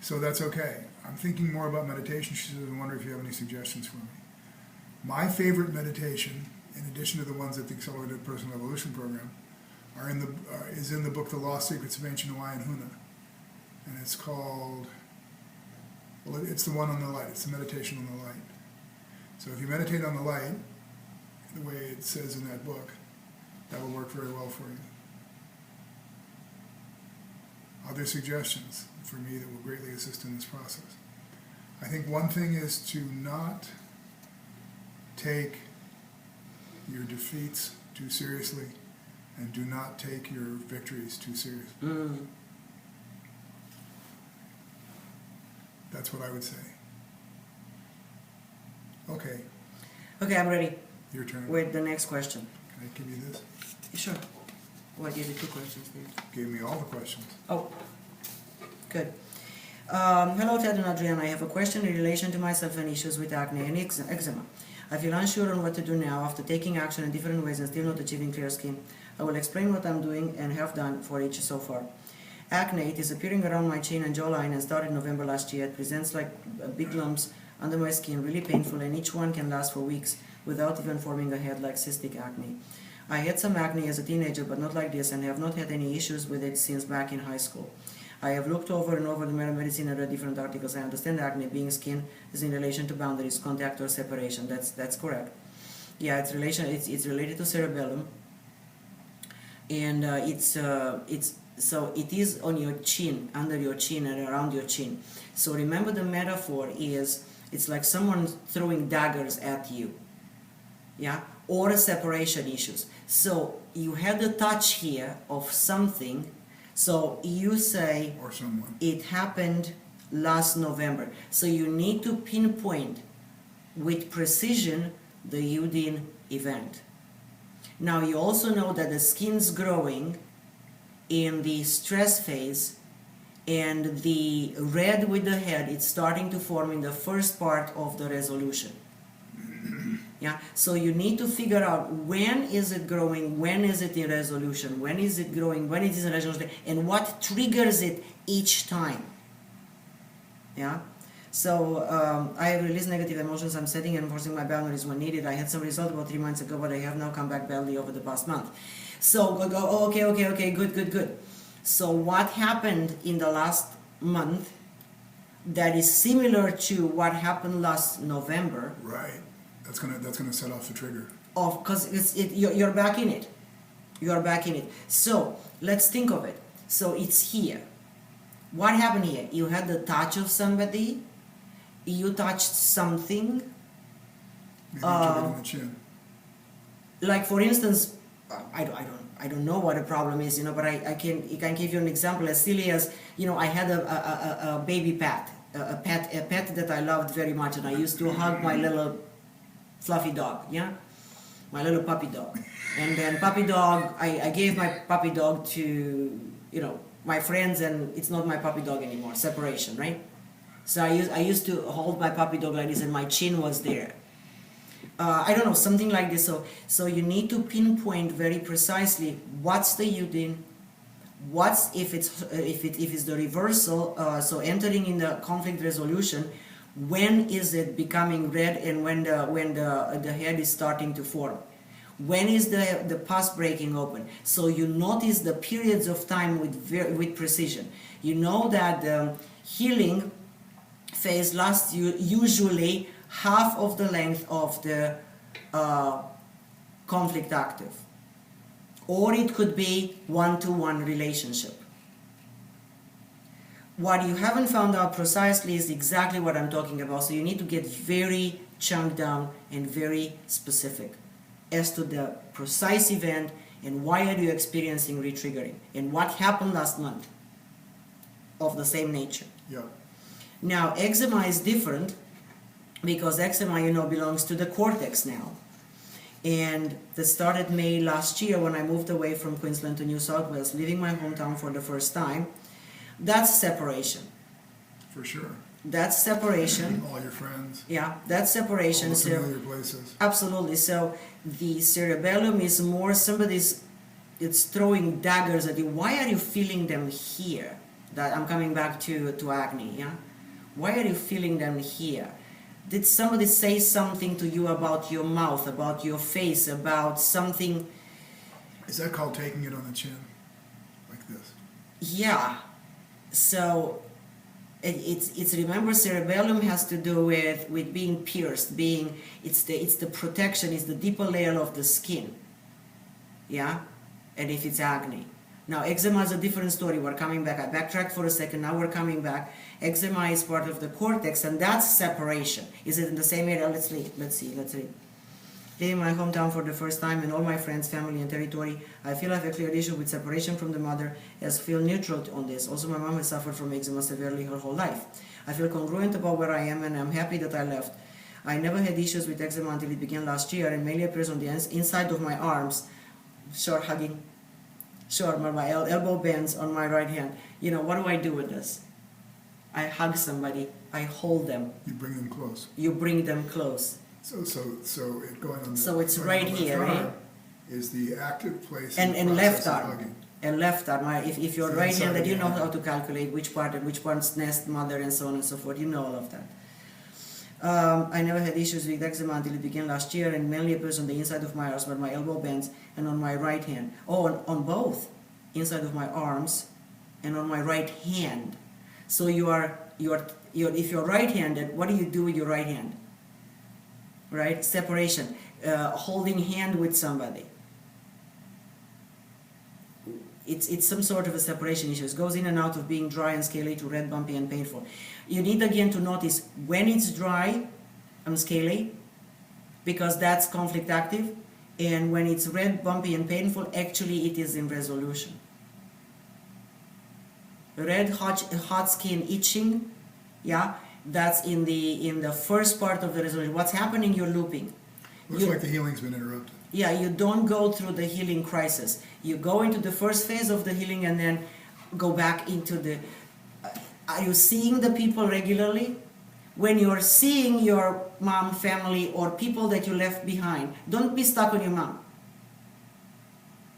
Speaker 2: So that's okay. I'm thinking more about meditation. She says, I wonder if you have any suggestions for me. My favorite meditation, in addition to the ones at the Accelerated Personal Evolution Program, is in the book The Lost Secrets of Ancient Hawaiian Huna. And it's called, it's the one on the light. It's the meditation on the light. So if you meditate on the light, the way it says in that book, that will work very well for you. Other suggestions for me that will greatly assist in this process. I think one thing is to not take your defeats too seriously and do not take your victories too seriously. That's what I would say. Okay,
Speaker 1: Okay, I'm ready
Speaker 2: your turn.
Speaker 1: with the next question.
Speaker 2: Can I give you this?
Speaker 1: Sure. Oh, I gave you 2 questions there.
Speaker 2: Gave me all the questions.
Speaker 1: Oh, good. Hello, Ted and Adriana. I have a question in relation to myself and issues with acne and eczema. I feel unsure on what to do now after taking action in different ways and still not achieving clear skin. I will explain what I'm doing and have done for each so far. Acne, it is appearing around my chin and jawline and started November last year. It presents like big lumps under my skin, really painful, and each one can last for weeks without even forming a head like cystic acne. I had some acne as a teenager, but not like this, and have not had any issues with it since back in high school. I have looked over and over the medicine and read different articles. I understand acne being skin is in relation to boundaries, contact, or separation. That's correct. Yeah, it's related to cerebellum, and so it is on your chin, under your chin, and around your chin. So remember, the metaphor is it's like someone throwing daggers at you, yeah, or separation issues. So you had a touch here of something. So you say,
Speaker 2: Or someone.
Speaker 1: it happened last November. So you need to pinpoint with precision the Udin event. Now you also know that the skin's growing in the stress phase, and the red with the head, it's starting to form in the first part of the resolution. Yeah, so you need to figure out when is it growing, when is it in resolution, when is it growing, when it is in resolution, and what triggers it each time. Yeah, so I have released negative emotions. I'm setting and enforcing my boundaries when needed. I had some result about 3 months ago, but I have now come back badly over the past month. So okay, good. So what happened in the last month that is similar to what happened last November?
Speaker 2: Right. That's gonna set off the trigger.
Speaker 1: Because you're back in it. You're back in it. So let's think of it. So it's here. What happened here? You had the touch of somebody. You touched something.
Speaker 2: Maybe you took it in the chin.
Speaker 1: Like, for instance, I don't know what the problem is, but I can give you an example as silly as, I had a baby pet, a pet that I loved very much, and I used to hug my little fluffy dog, yeah, my little puppy dog. And then puppy dog, I gave my puppy dog to my friends, and it's not my puppy dog anymore. Separation, right? So I used to hold my puppy dog like this, and my chin was there. I don't know, something like this. So you need to pinpoint very precisely what's the Udin, what's if it's the reversal. So entering in the conflict resolution, when is it becoming red, and when the head is starting to form? When is the pus breaking open? So you notice the periods of time with precision. You know that the healing phase lasts usually half of the length of the conflict active, or it could be one-to-one relationship. What you haven't found out precisely is exactly what I'm talking about. So you need to get very chunked down and very specific as to the precise event, and why are you experiencing retriggering, and what happened last month of the same nature.
Speaker 2: Yeah.
Speaker 1: Now eczema is different, because eczema, belongs to the cortex now. And that started May last year when I moved away from Queensland to New South Wales, leaving my hometown for the first time. That's separation.
Speaker 2: For sure.
Speaker 1: That's separation.
Speaker 2: All your friends.
Speaker 1: Yeah, that's separation.
Speaker 2: All the familiar places.
Speaker 1: Absolutely. So the cerebellum is more it's throwing daggers at you. Why are you feeling them here? That I'm coming back to acne, yeah? Why are you feeling them here? Did somebody say something to you about your mouth, about your face, about something?
Speaker 2: Is that called taking it on the chin? Like this?
Speaker 1: Yeah. So it's remember, cerebellum has to do with being pierced, it's the protection, it's the deeper layer of the skin. Yeah? And if it's acne. Now eczema is a different story. We're coming back. I backtracked for a second, now we're coming back. Eczema is part of the cortex, and that's separation. Is it in the same area? Let's see. in my hometown for the first time, and all my friends, family, and territory. I feel I have a clear issue with separation from the mother, as feel neutral on this. Also, my mom has suffered from eczema severely her whole life. I feel congruent about where I am, and I'm happy that I left. I never had issues with eczema until it began last year, and mainly appears on the inside of my arms. Sure, hugging. Sure, my elbow bends on my right hand. You know, what do I do with this? I hug somebody. I hold them.
Speaker 2: You bring them close.
Speaker 1: You bring them close.
Speaker 2: So it going on.
Speaker 1: So it's right here, right?
Speaker 2: Is the active place
Speaker 1: And
Speaker 2: in the
Speaker 1: left
Speaker 2: process of
Speaker 1: arm.
Speaker 2: hugging.
Speaker 1: And left arm. If you're
Speaker 2: So
Speaker 1: right
Speaker 2: inside
Speaker 1: handed,
Speaker 2: of
Speaker 1: you
Speaker 2: the
Speaker 1: know
Speaker 2: arm.
Speaker 1: how to calculate which part and which part's nest, mother, and so on and so forth. You know all of that. I never had issues with eczema until it began last year, and mainly appears on the inside of my arms where my elbow bends, and on my right hand. Oh, on both, inside of my arms and on my right hand. So if you're right-handed, what do you do with your right hand? Right? Separation. Holding hand with somebody. It's some sort of a separation issue. It goes in and out of being dry and scaly to red, bumpy, and painful. You need again to notice when it's dry and scaly, because that's conflict active, and when it's red, bumpy, and painful, actually it is in resolution. Red, hot skin, itching, yeah, that's in the first part of the resolution. What's happening? You're looping.
Speaker 2: Looks like the healing's been interrupted.
Speaker 1: Yeah, you don't go through the healing crisis. You go into the first phase of the healing and then go back into the... Are you seeing the people regularly? When you're seeing your mom, family, or people that you left behind, don't be stuck on your mom.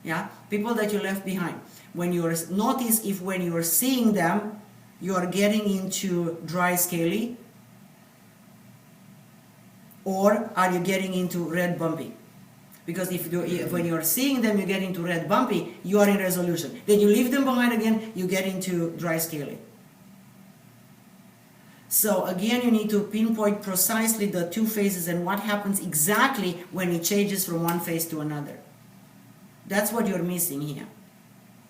Speaker 1: Yeah, people that you left behind. When you're notice if when you're seeing them, you are getting into dry, scaly, or are you getting into red, bumpy? Because when you're seeing them, you get into red, bumpy, you are in resolution. Then you leave them behind again, you get into dry, scaly. So again, you need to pinpoint precisely the two phases and what happens exactly when it changes from one phase to another. That's what you're missing here.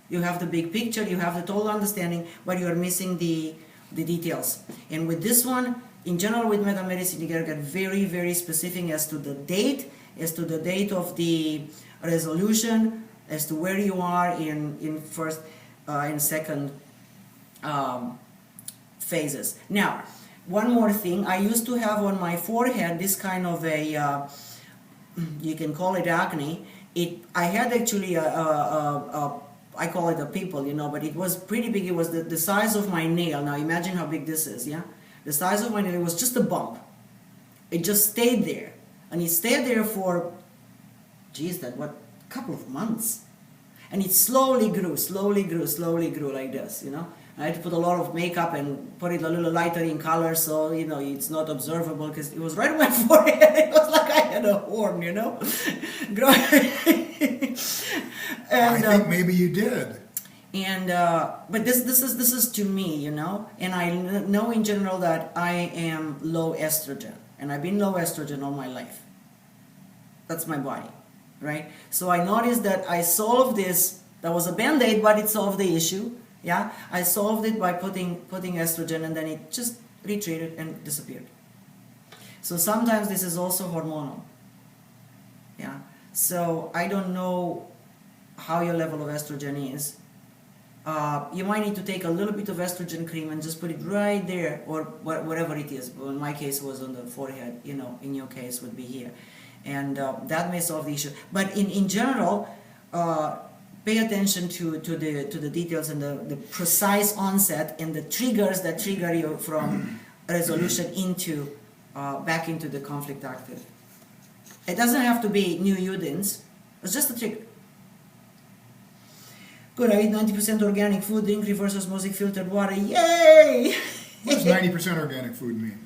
Speaker 1: You have the big picture, you have the total understanding, but you're missing the details. And with this one, in general with meta-medicine, you gotta get very, very specific as to the date, of the resolution, as to where you are in first and second phases. Now, one more thing, I used to have on my forehead this kind of a, you can call it acne. I had actually I call it a pimple, you know, but it was pretty big. It was the size of my nail. Now imagine how big this is, yeah? The size of my nail, it was just a bump. It just stayed there. And it stayed there for, couple of months. And it slowly grew like this, you know? I had to put a lot of makeup and put it a little lighter in color so, you know, it's not observable, because it was right on my forehead. It was like I had a horn, you know? And,
Speaker 2: I think maybe you did.
Speaker 1: And but this is to me, you know, and I know in general that I am low estrogen, and I've been low estrogen all my life. That's my body, right? So I noticed that I solved this. That was a band-aid, but it solved the issue. Yeah, I solved it by putting estrogen, and then it just retreated and disappeared. So sometimes this is also hormonal. Yeah. So I don't know how your level of estrogen is. You might need to take a little bit of estrogen cream and just put it right there, or whatever it is. Well, in my case, it was on the forehead. You know, in your case, would be here, and that may solve the issue. But in general, pay attention to the details and the precise onset and the triggers that trigger you from resolution into back into the conflict active. It doesn't have to be new udins. It's just a trigger. Good, I eat 90% organic food, drink reverse osmotic filtered water. Yay!
Speaker 2: What does 90% organic food mean?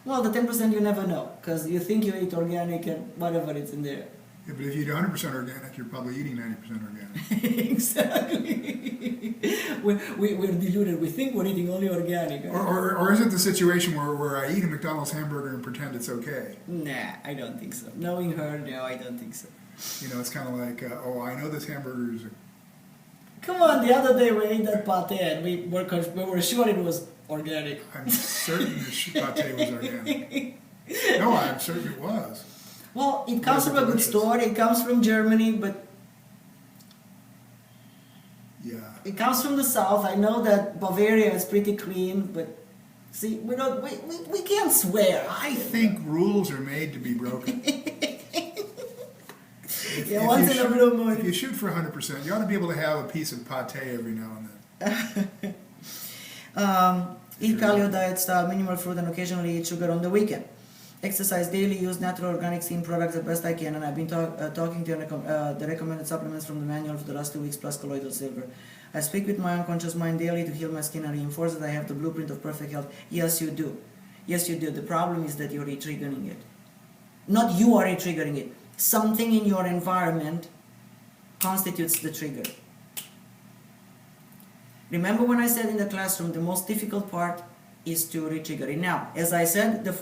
Speaker 1: Well, the 10% you never know, because you think you eat organic and whatever it's in there.
Speaker 2: Yeah, but if you eat 100% organic, you're probably eating 90% organic.
Speaker 1: Exactly. We're deluded. We think we're eating only organic.
Speaker 2: Or is it the situation where I eat a McDonald's hamburger and pretend it's okay?
Speaker 1: Nah, I don't think so. Knowing her, no, I don't think so.
Speaker 2: You know, it's kind of like, I know this hamburger is...
Speaker 1: Come on, the other day we ate that pate and we were sure it was organic.
Speaker 2: I'm certain the pate was organic. No, I'm certain it was.
Speaker 1: Well, it comes from a good
Speaker 2: delicious.
Speaker 1: store. It comes from Germany, but
Speaker 2: Yeah.
Speaker 1: it comes from the south. I know that Bavaria is pretty clean, but see, we can't swear.
Speaker 2: I think rules are made to be broken.
Speaker 1: Yeah, once in a blue moon.
Speaker 2: If you shoot for 100%, you ought to be able to have a piece of pate every now and then.
Speaker 1: Eat paleo diet style, minimal fruit, and occasionally eat sugar on the weekend. Exercise daily, use natural organic skin products the best I can, and I've been talking to the recommended supplements from the manual for the last 2 weeks plus colloidal silver. I speak with my unconscious mind daily to heal my skin and reinforce that I have the blueprint of perfect health. Yes, you do. Yes, you do. The problem is that you're re-triggering it. Not you are re-triggering it. Something in your environment constitutes the trigger. Remember when I said in the classroom, the most difficult part is to re-trigger it. Now, as I said,
Speaker 2: To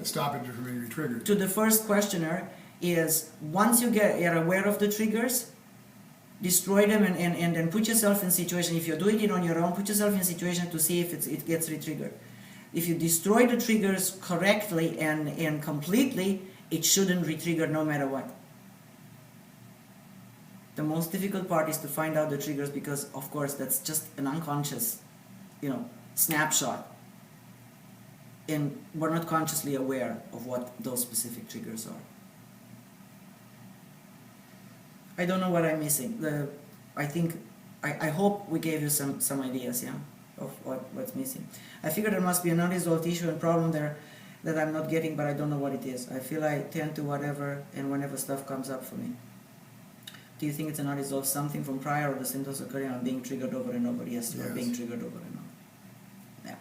Speaker 2: stop it from being triggered.
Speaker 1: to the first questioner is, once you are aware of the triggers, destroy them and then put yourself in situation. If you're doing it on your own, put yourself in situation to see if it gets re-triggered. If you destroy the triggers correctly and completely, it shouldn't re-trigger no matter what. The most difficult part is to find out the triggers, because of course that's just an unconscious, snapshot. And we're not consciously aware of what those specific triggers are. I don't know what I'm missing. I hope we gave you some ideas, of what's missing. I figure there must be an unresolved issue and problem there that I'm not getting, but I don't know what it is. I feel I tend to whatever and whenever stuff comes up for me. Do you think it's an unresolved something from prior, or the symptoms occurring and being triggered over and over? Yes, you are being triggered over and over.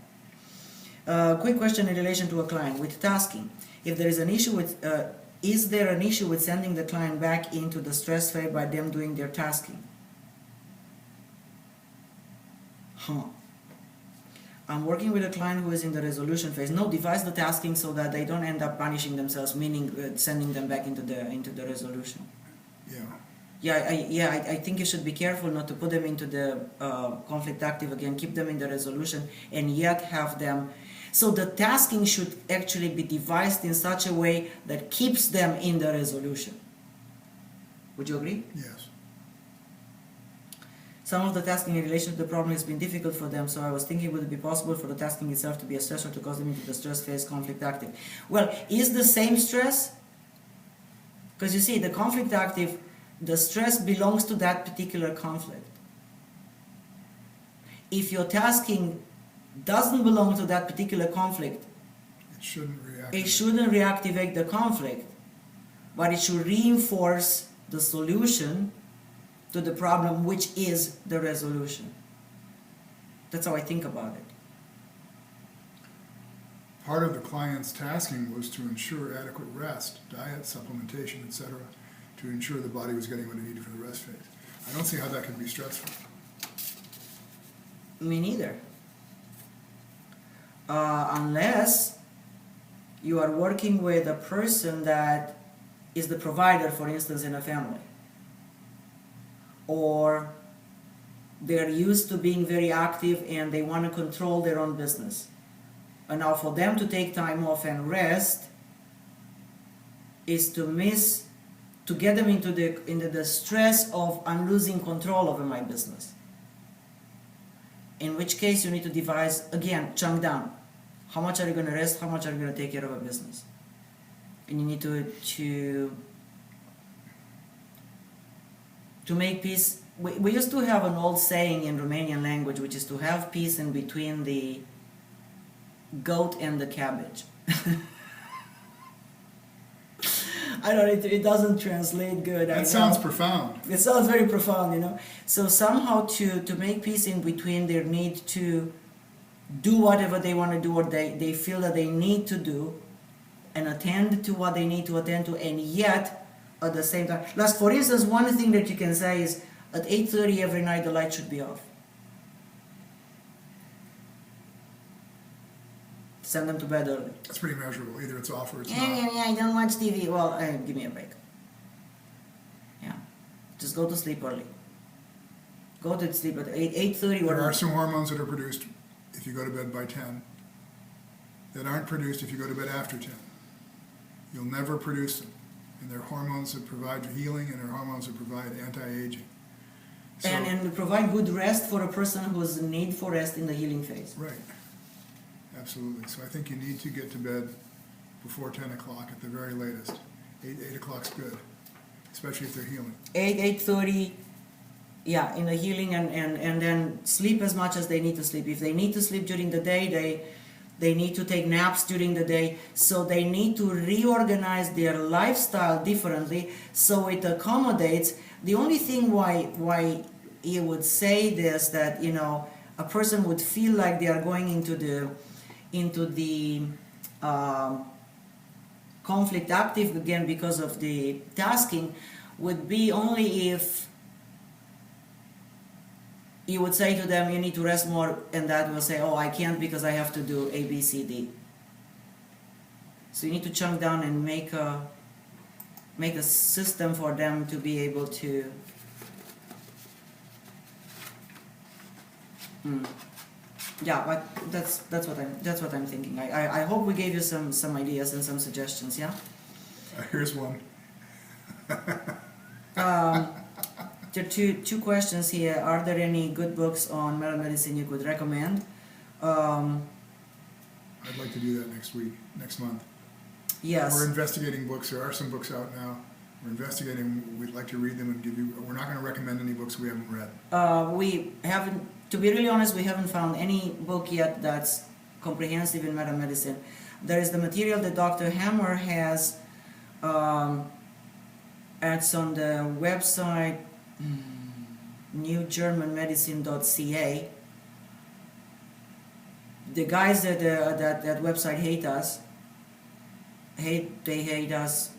Speaker 1: Yeah. Quick question in relation to a client with tasking. If there is an issue with, is there an issue with sending the client back into the stress phase by them doing their tasking? I'm working with a client who is in the resolution phase. No, devise the tasking so that they don't end up punishing themselves, meaning sending them back into the resolution.
Speaker 2: Yeah.
Speaker 1: I think you should be careful not to put them into the conflict active again. Keep them in the resolution, and yet have them. So the tasking should actually be devised in such a way that keeps them in the resolution. Would you agree?
Speaker 2: Yes.
Speaker 1: Some of the tasking in relation to the problem has been difficult for them, so I was thinking, would it be possible for the tasking itself to be a stressor to cause them into the stress phase, conflict active? Well, is the same stress? Because you see, the conflict active, the stress belongs to that particular conflict. If your tasking doesn't belong to that particular conflict, it shouldn't reactivate the conflict, but it should reinforce the solution to the problem, which is the resolution. That's how I think about it.
Speaker 2: Part of the client's tasking was to ensure adequate rest, diet, supplementation, etc., to ensure the body was getting what it needed for the rest phase. I don't see how that could be stressful.
Speaker 1: Me neither. Unless you are working with a person that is the provider, for instance, in a family. Or they're used to being very active and they want to control their own business. And now for them to take time off and rest is to get them into the stress of I'm losing control over my business. In which case you need to devise, again, chunk down. How much are you going to rest? How much are you going to take care of a business? And you need to make peace. We used to have an old saying in Romanian language, which is to have peace in between the goat and the cabbage. I don't know, it doesn't translate good.
Speaker 2: That sounds profound.
Speaker 1: It sounds very profound, So somehow to make peace in between their need to do whatever they want to do, or they feel that they need to do, and attend to what they need to attend to, and yet at the same time. Last, for instance, one thing that you can say is at 8:30 every night the light should be off. Send them to bed early.
Speaker 2: That's pretty measurable. Either it's off or it's not.
Speaker 1: Yeah, I don't watch TV. Well, give me a break. Yeah, just go to sleep early. Go to sleep at 8:30.
Speaker 2: There are some hormones that are produced if you go to bed by 10 that aren't produced if you go to bed after 10. you'll never produce them. And they're hormones that provide healing, and they're hormones that provide anti-aging. So,
Speaker 1: and provide good rest for a person who's in need for rest in the healing phase.
Speaker 2: right. Absolutely. So I think you need to get to bed before 10 o'clock at the very latest. 8 o'clock's good, especially if they're healing.
Speaker 1: 8:30, yeah, in the healing, and then sleep as much as they need to sleep. If they need to sleep during the day, they need to take naps during the day. So they need to reorganize their lifestyle differently so it accommodates. The only thing why you would say this, that, you know, a person would feel like they are going into the conflict active again because of the tasking, would be only if you would say to them, you need to rest more, and that will say, oh, I can't because I have to do A, B, C, D. So you need to chunk down and make a system for them to be able to yeah, but that's what I'm thinking. I hope we gave you some ideas and some suggestions. Yeah.
Speaker 2: Here's one.
Speaker 1: There are two questions here. Are there any good books on medicine you could recommend?
Speaker 2: I'd like to do that next month.
Speaker 1: Yes.
Speaker 2: We're investigating books. There are some books out now. We're investigating. We'd like to read them and give you. We're not going to recommend any books we haven't read.
Speaker 1: We haven't. To be really honest, we haven't found any book yet that's comprehensive in medicine. There is the material that Dr. Hammer has. It's on the website newgermanmedicine.ca. The guys at that website hate us. They hate us,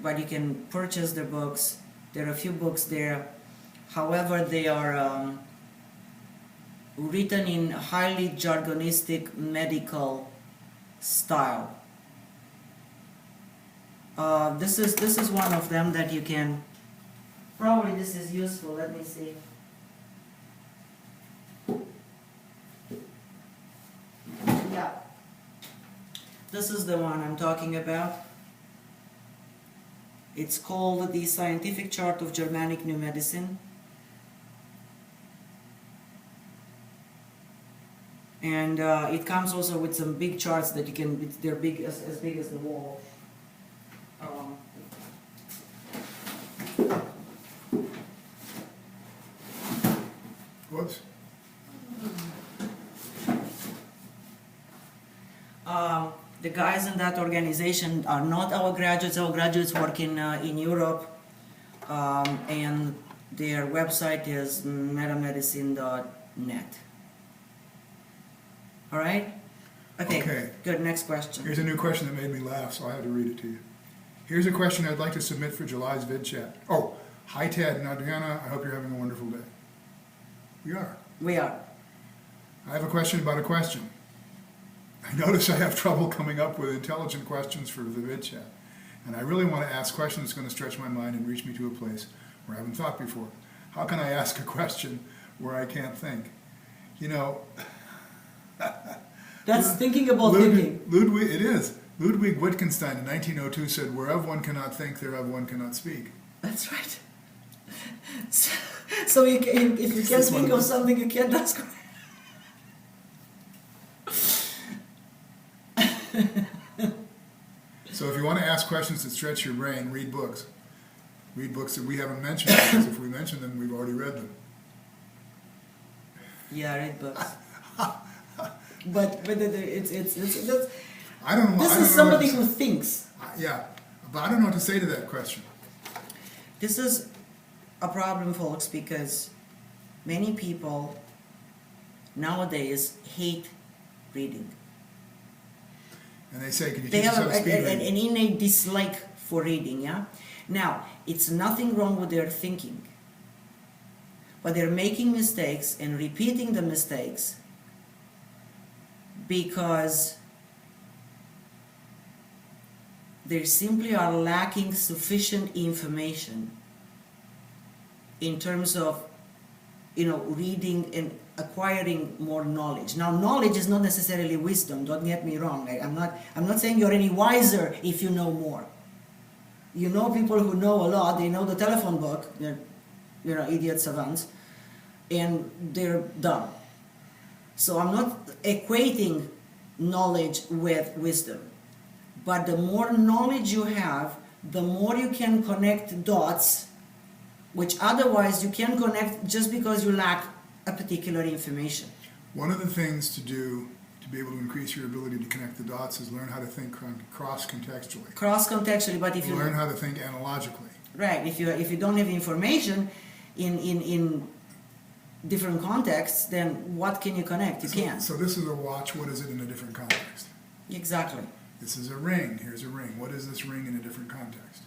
Speaker 1: but you can purchase their books. There are a few books there. However, they are written in highly jargonistic medical style. This is one of them that you can. Probably this is useful. Let me see. Yeah. This is the one I'm talking about. It's called The Scientific Chart of Germanic New Medicine. And it comes also with some big charts that you can, they're big, as big as the wall.
Speaker 2: Whoops.
Speaker 1: The guys in that organization are not our graduates. Our graduates work in Europe, and their website is metamedicine.net. All right? Okay, good. Next question.
Speaker 2: Here's a new question that made me laugh, so I had to read it to you. Here's a question I'd like to submit for July's VidChat. Oh, hi Ted and Adriana. I hope you're having a wonderful day. We are.
Speaker 1: We are.
Speaker 2: I have a question about a question. I notice I have trouble coming up with intelligent questions for the VidChat. And I really want to ask a question that's going to stretch my mind and reach me to a place where I haven't thought before. How can I ask a question where I can't think? You know...
Speaker 1: That's thinking about thinking.
Speaker 2: It is. Ludwig Wittgenstein in 1902 said, whereof one cannot think, thereof one cannot speak.
Speaker 1: That's right. So if you can't think of something, you can't ask.
Speaker 2: So if you want to ask questions that stretch your brain, read books. Read books that we haven't mentioned, because if we mention them, we've already read them.
Speaker 1: Yeah, read books. But it's
Speaker 2: I don't know.
Speaker 1: This is somebody who thinks.
Speaker 2: Yeah, but I don't know what to say to that question.
Speaker 1: This is a problem, folks, because many people nowadays hate reading.
Speaker 2: And they say, can you
Speaker 1: They
Speaker 2: teach us how
Speaker 1: have
Speaker 2: to speed read?
Speaker 1: an innate dislike for reading, yeah? Now, it's nothing wrong with their thinking, but they're making mistakes and repeating the mistakes because they simply are lacking sufficient information in terms of, reading and acquiring more knowledge. Now, knowledge is not necessarily wisdom. Don't get me wrong. I'm not saying you're any wiser if you know more. You know people who know a lot. They know the telephone book. They're, idiot savants, and they're dumb. So I'm not equating knowledge with wisdom. But the more knowledge you have, the more you can connect dots, which otherwise you can't connect just because you lack a particular information.
Speaker 2: One of the things to do to be able to increase your ability to connect the dots is learn how to think cross-contextually.
Speaker 1: Cross-contextually, but if you
Speaker 2: learn how to think analogically.
Speaker 1: Right, if you don't have information in different contexts, then what can you connect? You can't.
Speaker 2: So this is a watch. What is it in a different context?
Speaker 1: Exactly.
Speaker 2: This is a ring. Here's a ring. What is this ring in a different context?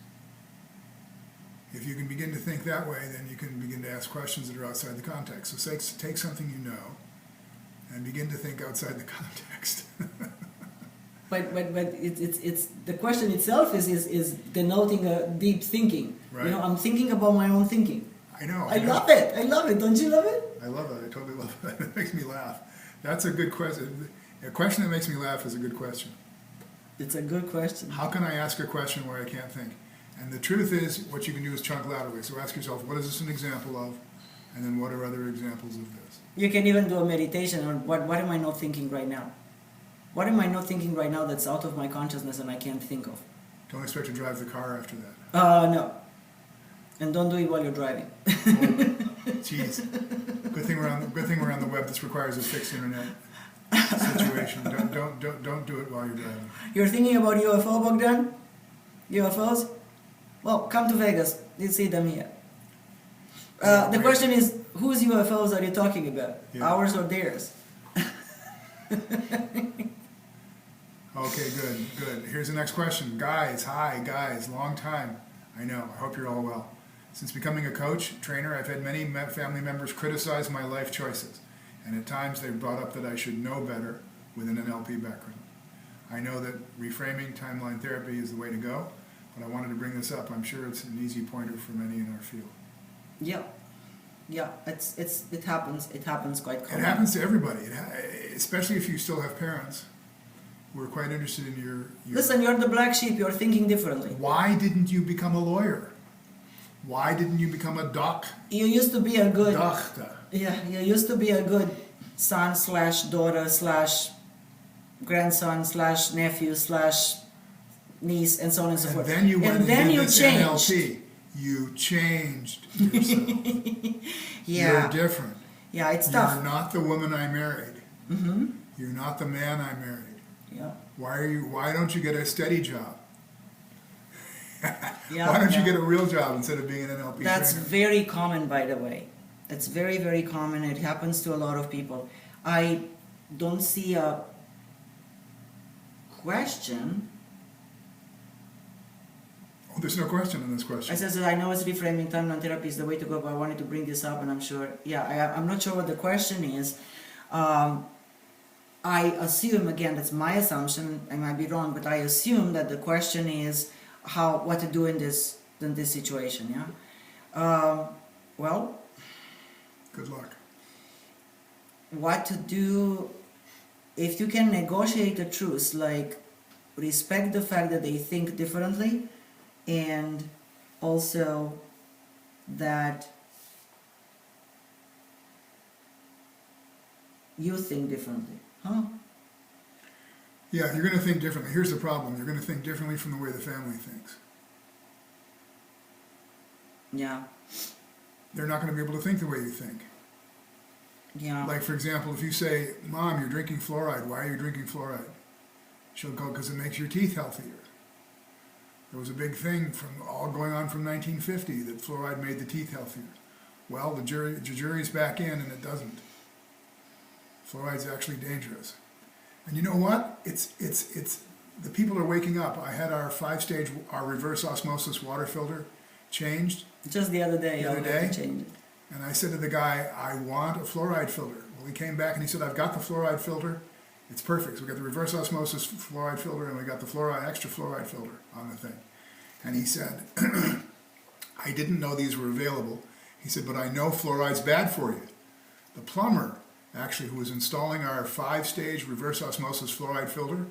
Speaker 2: If you can begin to think that way, then you can begin to ask questions that are outside the context. So take something you know and begin to think outside the context.
Speaker 1: But it's the question itself is denoting a deep thinking.
Speaker 2: Right.
Speaker 1: I'm thinking about my own thinking.
Speaker 2: I know.
Speaker 1: I love it. I love it. Don't you love it?
Speaker 2: I love it. I totally love it. It makes me laugh. That's a good question. A question that makes me laugh is a good question.
Speaker 1: It's a good question.
Speaker 2: How can I ask a question where I can't think? And the truth is, what you can do is chunk laterally. So ask yourself, what is this an example of? And then what are other examples of this?
Speaker 1: You can even do a meditation on what am I not thinking right now? What am I not thinking right now that's out of my consciousness and I can't think of?
Speaker 2: Don't expect to drive the car after that.
Speaker 1: No. And don't do it while you're driving.
Speaker 2: Jeez. Good thing we're on the web. This requires a fixed internet situation. Don't do it while you're driving.
Speaker 1: You're thinking about UFO, Bogdan? UFOs? Well, come to Vegas. You see them here. The question is, whose UFOs are you talking about?
Speaker 2: Yeah.
Speaker 1: Ours or theirs?
Speaker 2: Okay, good. Here's the next question. Guys, hi, guys. Long time. I know. I hope you're all well. Since becoming a coach, trainer, I've had many family members criticize my life choices. And at times they've brought up that I should know better with an NLP background. I know that reframing timeline therapy is the way to go, but I wanted to bring this up. I'm sure it's an easy pointer for many in our field.
Speaker 1: Yeah. It happens. It happens quite common.
Speaker 2: It happens to everybody, especially if you still have parents who are quite interested in your...
Speaker 1: Listen, you're the black sheep. You're thinking differently.
Speaker 2: Why didn't you become a lawyer? Why didn't you become a doc?
Speaker 1: You used to be a good...
Speaker 2: Doctor.
Speaker 1: Yeah, you used to be a good son / daughter / grandson / nephew / niece and so on and so forth.
Speaker 2: And then you went and did this
Speaker 1: changed.
Speaker 2: NLP. You changed yourself.
Speaker 1: Yeah.
Speaker 2: You're different.
Speaker 1: Yeah, it's tough.
Speaker 2: You're not the woman I married.
Speaker 1: Mm-hmm.
Speaker 2: You're not the man I married.
Speaker 1: Yeah.
Speaker 2: Why don't you get a steady job?
Speaker 1: Yeah,
Speaker 2: Why don't you get a real job instead of being an NLP
Speaker 1: That's
Speaker 2: trainer?
Speaker 1: very common, by the way. It's very, very common. It happens to a lot of people. I don't see a question.
Speaker 2: Oh, there's no question in this question.
Speaker 1: I said that I know it's reframing timeline therapy is the way to go, but I wanted to bring this up, and I'm sure. Yeah, I'm not sure what the question is. I assume, again, that's my assumption. I might be wrong, but I assume that the question is what to do in this situation. Yeah. Well.
Speaker 2: Good luck.
Speaker 1: What to do if you can negotiate a truce, like respect the fact that they think differently, and also that you think differently. Huh?
Speaker 2: Yeah, you're going to think differently. Here's the problem. You're going to think differently from the way the family thinks.
Speaker 1: Yeah.
Speaker 2: They're not going to be able to think the way you think.
Speaker 1: Yeah.
Speaker 2: Like, for example, if you say, Mom, you're drinking fluoride. Why are you drinking fluoride? She'll go, because it makes your teeth healthier. There was a big thing going on from 1950 that fluoride made the teeth healthier. Well, the jury's back in, and it doesn't. Fluoride's actually dangerous. And you know what? It's the people are waking up. I had our 5-stage, our reverse osmosis water filter changed.
Speaker 1: Just the other day,
Speaker 2: The other
Speaker 1: I
Speaker 2: day?
Speaker 1: had to change it.
Speaker 2: And I said to the guy, I want a fluoride filter. Well, he came back and he said, I've got the fluoride filter. It's perfect. So we got the reverse osmosis fluoride filter and we got the extra fluoride filter on the thing. And he said, I didn't know these were available. He said, but I know fluoride's bad for you. The plumber actually, who was installing our 5-stage reverse osmosis fluoride filter,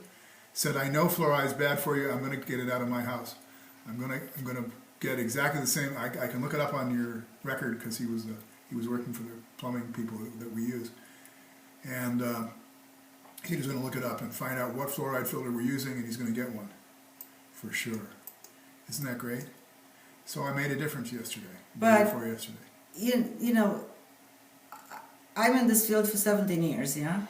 Speaker 2: said, I know fluoride is bad for you, I'm going to get it out of my house. I'm going to get exactly the same, I can look it up on your record because he was working for the plumbing people that we use. And he was going to look it up and find out what fluoride filter we're using, and he's going to get one, for sure. Isn't that great? So I made a difference yesterday, day before yesterday.
Speaker 1: You know, I'm in this field for 17 years, yeah?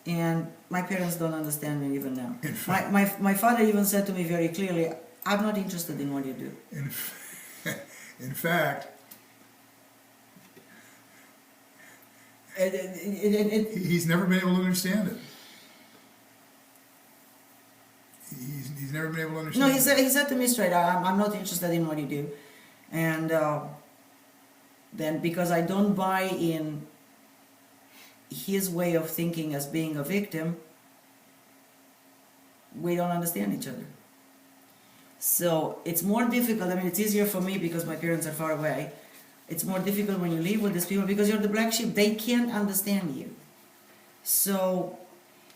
Speaker 1: And my parents don't understand me even now. My father even said to me very clearly, I'm not interested in what you do.
Speaker 2: In fact, he's never been able to understand it. He's never been able to understand it.
Speaker 1: No, he said to me straight, I'm not interested in what you do. And then because I don't buy in his way of thinking as being a victim, we don't understand each other. So it's more difficult. I mean, it's easier for me because my parents are far away. It's more difficult when you live with these people because you're the black sheep. They can't understand you. So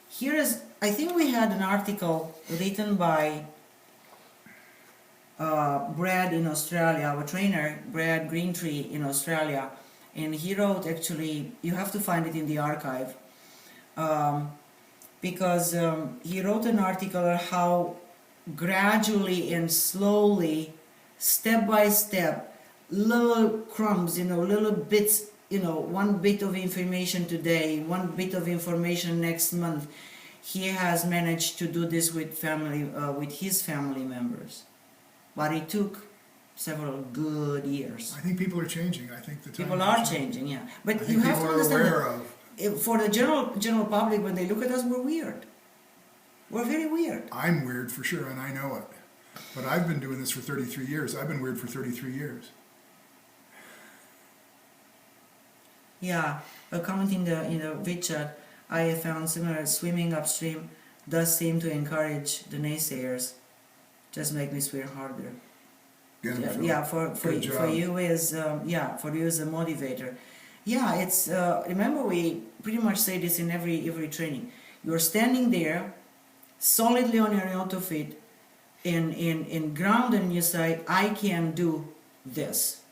Speaker 1: here is, I think we had an article written by Brad in Australia, our trainer, Brad Greentree in Australia. And he wrote, actually, you have to find it in the archive, because he wrote an article on how gradually and slowly, step by step, little crumbs, little bits, one bit of information today, one bit of information next month. He has managed to do this with his family members, but it took several good years.
Speaker 2: I think people are changing. I think the time
Speaker 1: people are changing, yeah. But you have to
Speaker 2: understand
Speaker 1: that for the general public, when they look at us, we're weird. We're very weird.
Speaker 2: I'm weird for sure, and I know it. But I've been doing this for 33 years. I've been weird for 33 years.
Speaker 1: Yeah, a comment in the VidChat, I have found similar. Swimming upstream does seem to encourage the naysayers. Just make me swear harder. Yeah, for you as for you as a motivator. Yeah, it's remember we pretty much say this in every training. You're standing there solidly on your auto feet in ground, and you say, I can do this.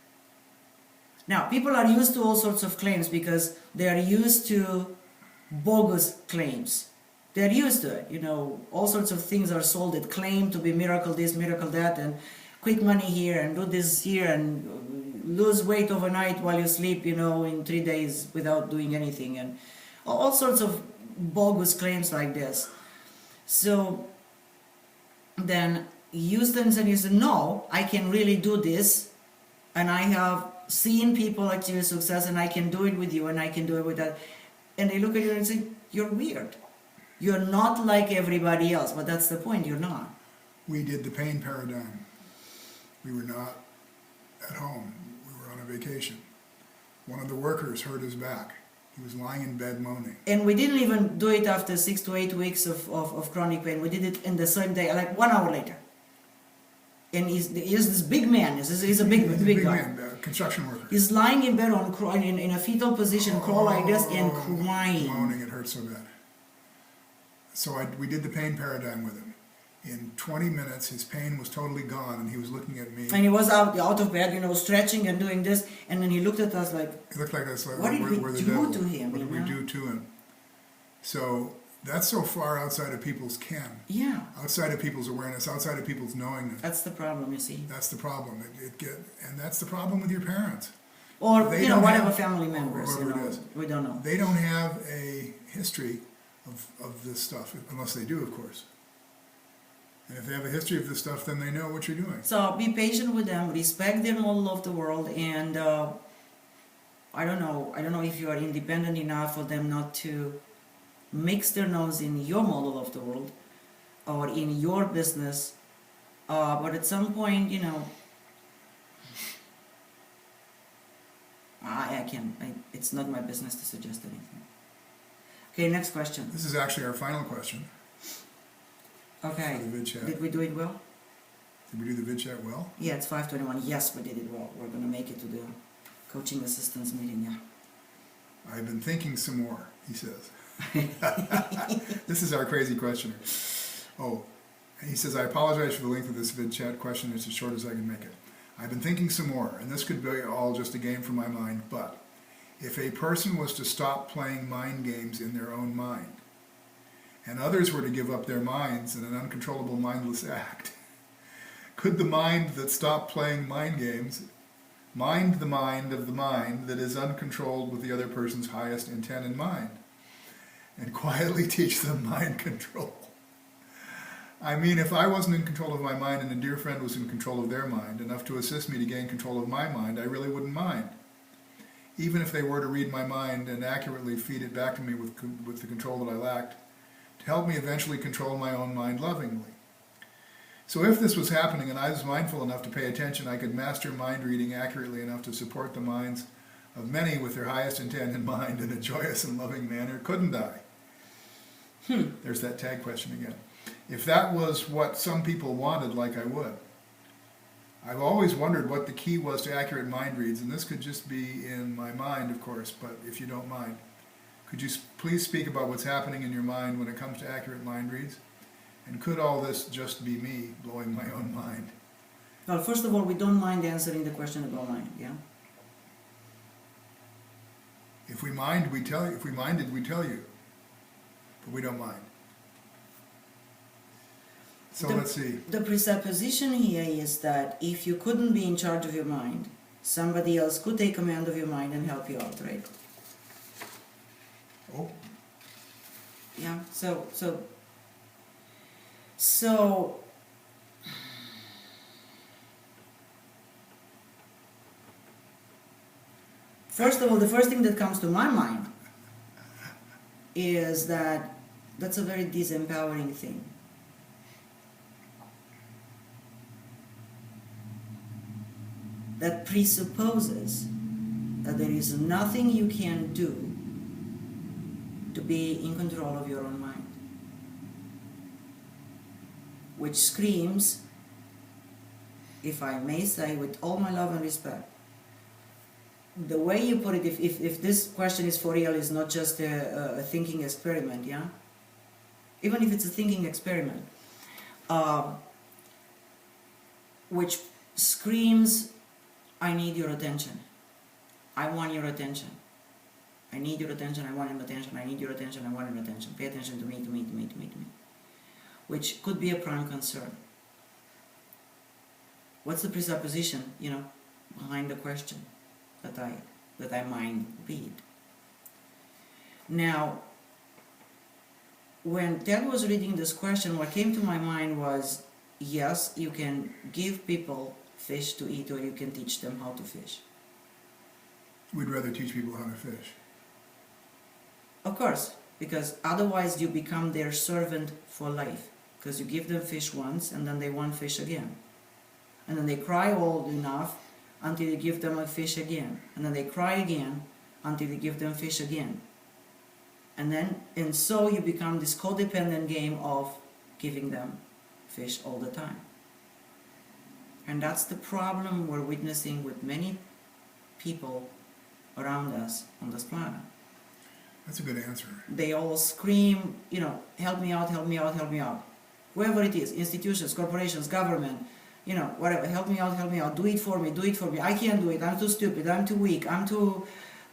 Speaker 1: Now, people are used to all sorts of claims because they are used to bogus claims. They're used to it. All sorts of things are sold that claim to be miracle this, miracle that, and quick money here, and do this here, and lose weight overnight while you sleep, in 3 days without doing anything, and all sorts of bogus claims like this. So then use them and you say, no, I can really do this, and I have seen people achieve success, and I can do it with you, and I can do it with that. And they look at you and say, you're weird. You're not like everybody else, but that's the point, you're not.
Speaker 2: We did the pain paradigm. We were not at home. We were on a vacation. One of the workers hurt his back. He was lying in bed moaning.
Speaker 1: And we didn't even do it after 6 to 8 weeks of chronic pain. We did it in the same day, like 1 hour later. And he's this big man. He's a big guy.
Speaker 2: Man, construction worker.
Speaker 1: He's lying in bed in a fetal position, crawl like this, and crying.
Speaker 2: Moaning, it hurt so bad. So we did the pain paradigm with him. In 20 minutes, his pain was totally gone, and he was looking at me.
Speaker 1: And he was out of bed, stretching and doing this, and then he looked at us like,
Speaker 2: it looked like us, like,
Speaker 1: what did we do to him?
Speaker 2: What did we do to him? So that's so far outside of people's ken.
Speaker 1: Yeah.
Speaker 2: Outside of people's awareness, outside of people's knowingness.
Speaker 1: That's the problem, you see.
Speaker 2: That's the problem. And that's the problem with your parents.
Speaker 1: Or, whatever family members, we don't know.
Speaker 2: They don't have a history of this stuff, unless they do, of course. And if they have a history of this stuff, then they know what you're doing.
Speaker 1: So be patient with them, respect their model of the world, and I don't know if you are independent enough for them not to mix their nose in your model of the world or in your business, but at some point, it's not my business to suggest anything. Okay, next question.
Speaker 2: This is actually our final question.
Speaker 1: Okay.
Speaker 2: For the VidChat.
Speaker 1: Did we do it well?
Speaker 2: Did we do the VidChat well?
Speaker 1: Yeah, it's 5:21. Yes, we did it well. We're going to make it to the coaching assistants meeting, yeah.
Speaker 2: I've been thinking some more, he says. This is our crazy questioner. Oh, he says, I apologize for the length of this VidChat question. It's as short as I can make it. I've been thinking some more, and this could be all just a game for my mind, but if a person was to stop playing mind games in their own mind, and others were to give up their minds in an uncontrollable mindless act, could the mind that stopped playing mind games mind the mind of the mind that is uncontrolled with the other person's highest intent in mind, and quietly teach them mind control? I mean, if I wasn't in control of my mind and a dear friend was in control of their mind, enough to assist me to gain control of my mind, I really wouldn't mind. Even if they were to read my mind and accurately feed it back to me with the control that I lacked, to help me eventually control my own mind lovingly. So if this was happening and I was mindful enough to pay attention, I could master mind reading accurately enough to support the minds of many with their highest intent in mind in a joyous and loving manner, couldn't I? There's that tag question again. If that was what some people wanted, like I would. I've always wondered what the key was to accurate mind reads, and this could just be in my mind, of course, but if you don't mind, could you please speak about what's happening in your mind when it comes to accurate mind reads? And could all this just be me blowing my own mind?
Speaker 1: Well, first of all, we don't mind answering the question about mind, yeah?
Speaker 2: If we mind, we tell you. If we minded, we tell you. But we don't mind. So let's see.
Speaker 1: The presupposition here is that if you couldn't be in charge of your mind, somebody else could take command of your mind and help you out, right?
Speaker 2: Oh,
Speaker 1: Yeah, so first of all, the first thing that comes to my mind is that that's a very disempowering thing. That presupposes that there is nothing you can do to be in control of your own mind, which screams, if I may say with all my love and respect, the way you put it, if this question is for real, is not just a thinking experiment, yeah? Even if it's a thinking experiment, which screams, I need your attention. I want your attention. I need your attention, I want your attention, I need your attention, I want your attention. Pay attention to me, to me, to me, to me, to me. Which could be a prime concern. What's the presupposition, behind the question that I mind read? Now, when Ted was reading this question, what came to my mind was, yes, you can give people fish to eat, or you can teach them how to fish.
Speaker 2: we'd rather teach people how to fish.
Speaker 1: Of course, because otherwise you become their servant for life. Because you give them fish once, and then they want fish again. And then they cry old enough until you give them a fish again. And then they cry again until you give them fish again. And so you become this codependent game of giving them fish all the time. And that's the problem we're witnessing with many people around us on this planet.
Speaker 2: That's a good answer.
Speaker 1: They all scream, help me out, help me out, help me out. Whoever it is, institutions, corporations, government, whatever, help me out, do it for me, I can't do it, I'm too stupid, I'm too weak, I'm too,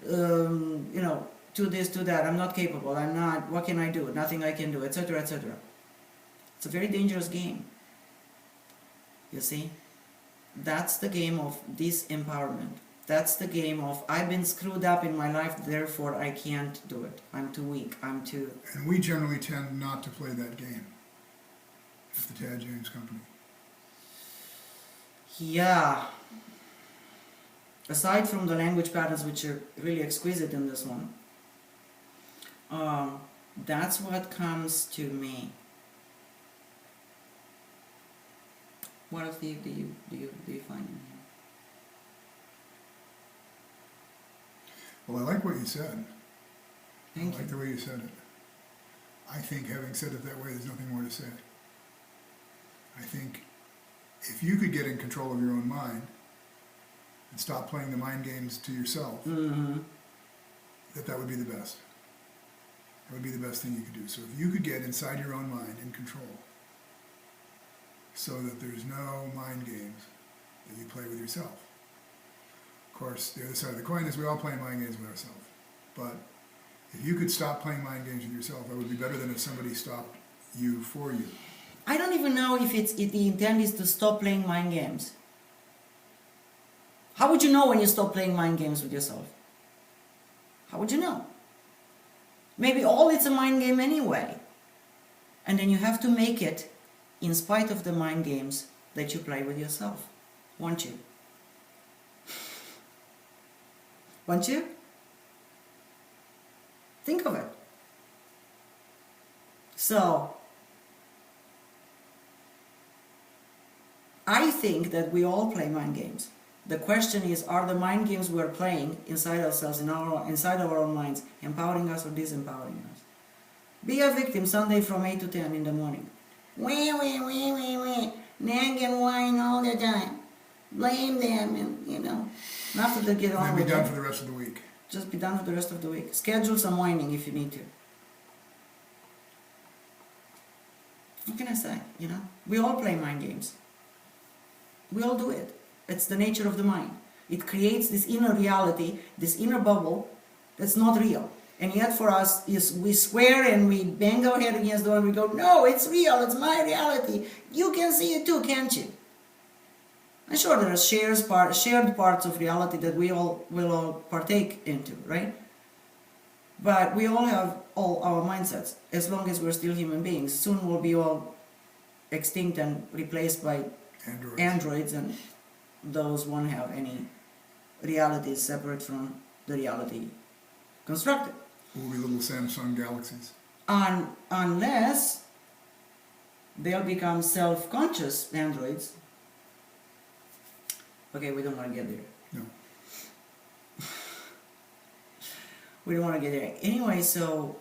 Speaker 1: too this, too that, I'm not capable, I'm not, what can I do, nothing I can do, etc., etc. It's a very dangerous game, you see? That's the game of disempowerment. That's the game of, I've been screwed up in my life, therefore I can't do it. I'm too weak, I'm too...
Speaker 2: And we generally tend not to play that game at the Tad James Company.
Speaker 1: Yeah. Aside from the language patterns, which are really exquisite in this one, that's what comes to me. What else do you find in here?
Speaker 2: Well, I like what you said.
Speaker 1: Thank
Speaker 2: I like
Speaker 1: you.
Speaker 2: the way you said it. I think having said it that way, there's nothing more to say. I think if you could get in control of your own mind and stop playing the mind games to yourself,
Speaker 1: Mm-hmm.
Speaker 2: that would be the best. That would be the best thing you could do. So if you could get inside your own mind in control, so that there's no mind games that you play with yourself. Of course, the other side of the coin is we all play mind games with ourselves. But if you could stop playing mind games with yourself, that would be better than if somebody stopped you for you.
Speaker 1: I don't even know if the intent is to stop playing mind games. How would you know when you stop playing mind games with yourself? How would you know? Maybe all it's a mind game anyway. And then you have to make it in spite of the mind games that you play with yourself. Won't you? Won't you? Think of it. So, I think that we all play mind games. The question is, are the mind games we're playing inside ourselves, inside our own minds, empowering us or disempowering us? Be a victim Sunday from 8 to 10 in the morning. Nag and whine all the time. Blame them, and nothing to get on
Speaker 2: And
Speaker 1: with
Speaker 2: be done
Speaker 1: it.
Speaker 2: for the rest of the week.
Speaker 1: Just be done for the rest of the week. Schedule some whining if you need to. What can I say? We all play mind games. We all do it. It's the nature of the mind. It creates this inner reality, this inner bubble that's not real. And yet for us, we swear and we bang our head against the wall and we go, no, it's real, it's my reality. You can see it too, can't you? I'm sure there are shared parts of reality that we all will all partake into, right? But we all have all our mindsets, as long as we're still human beings. Soon we'll be all extinct and replaced by androids, and those won't have any realities separate from the reality constructed.
Speaker 2: We'll be little Samsung galaxies.
Speaker 1: Unless they'll become self-conscious androids. Okay, we don't want to get there.
Speaker 2: No.
Speaker 1: We don't want to get there. Anyway, so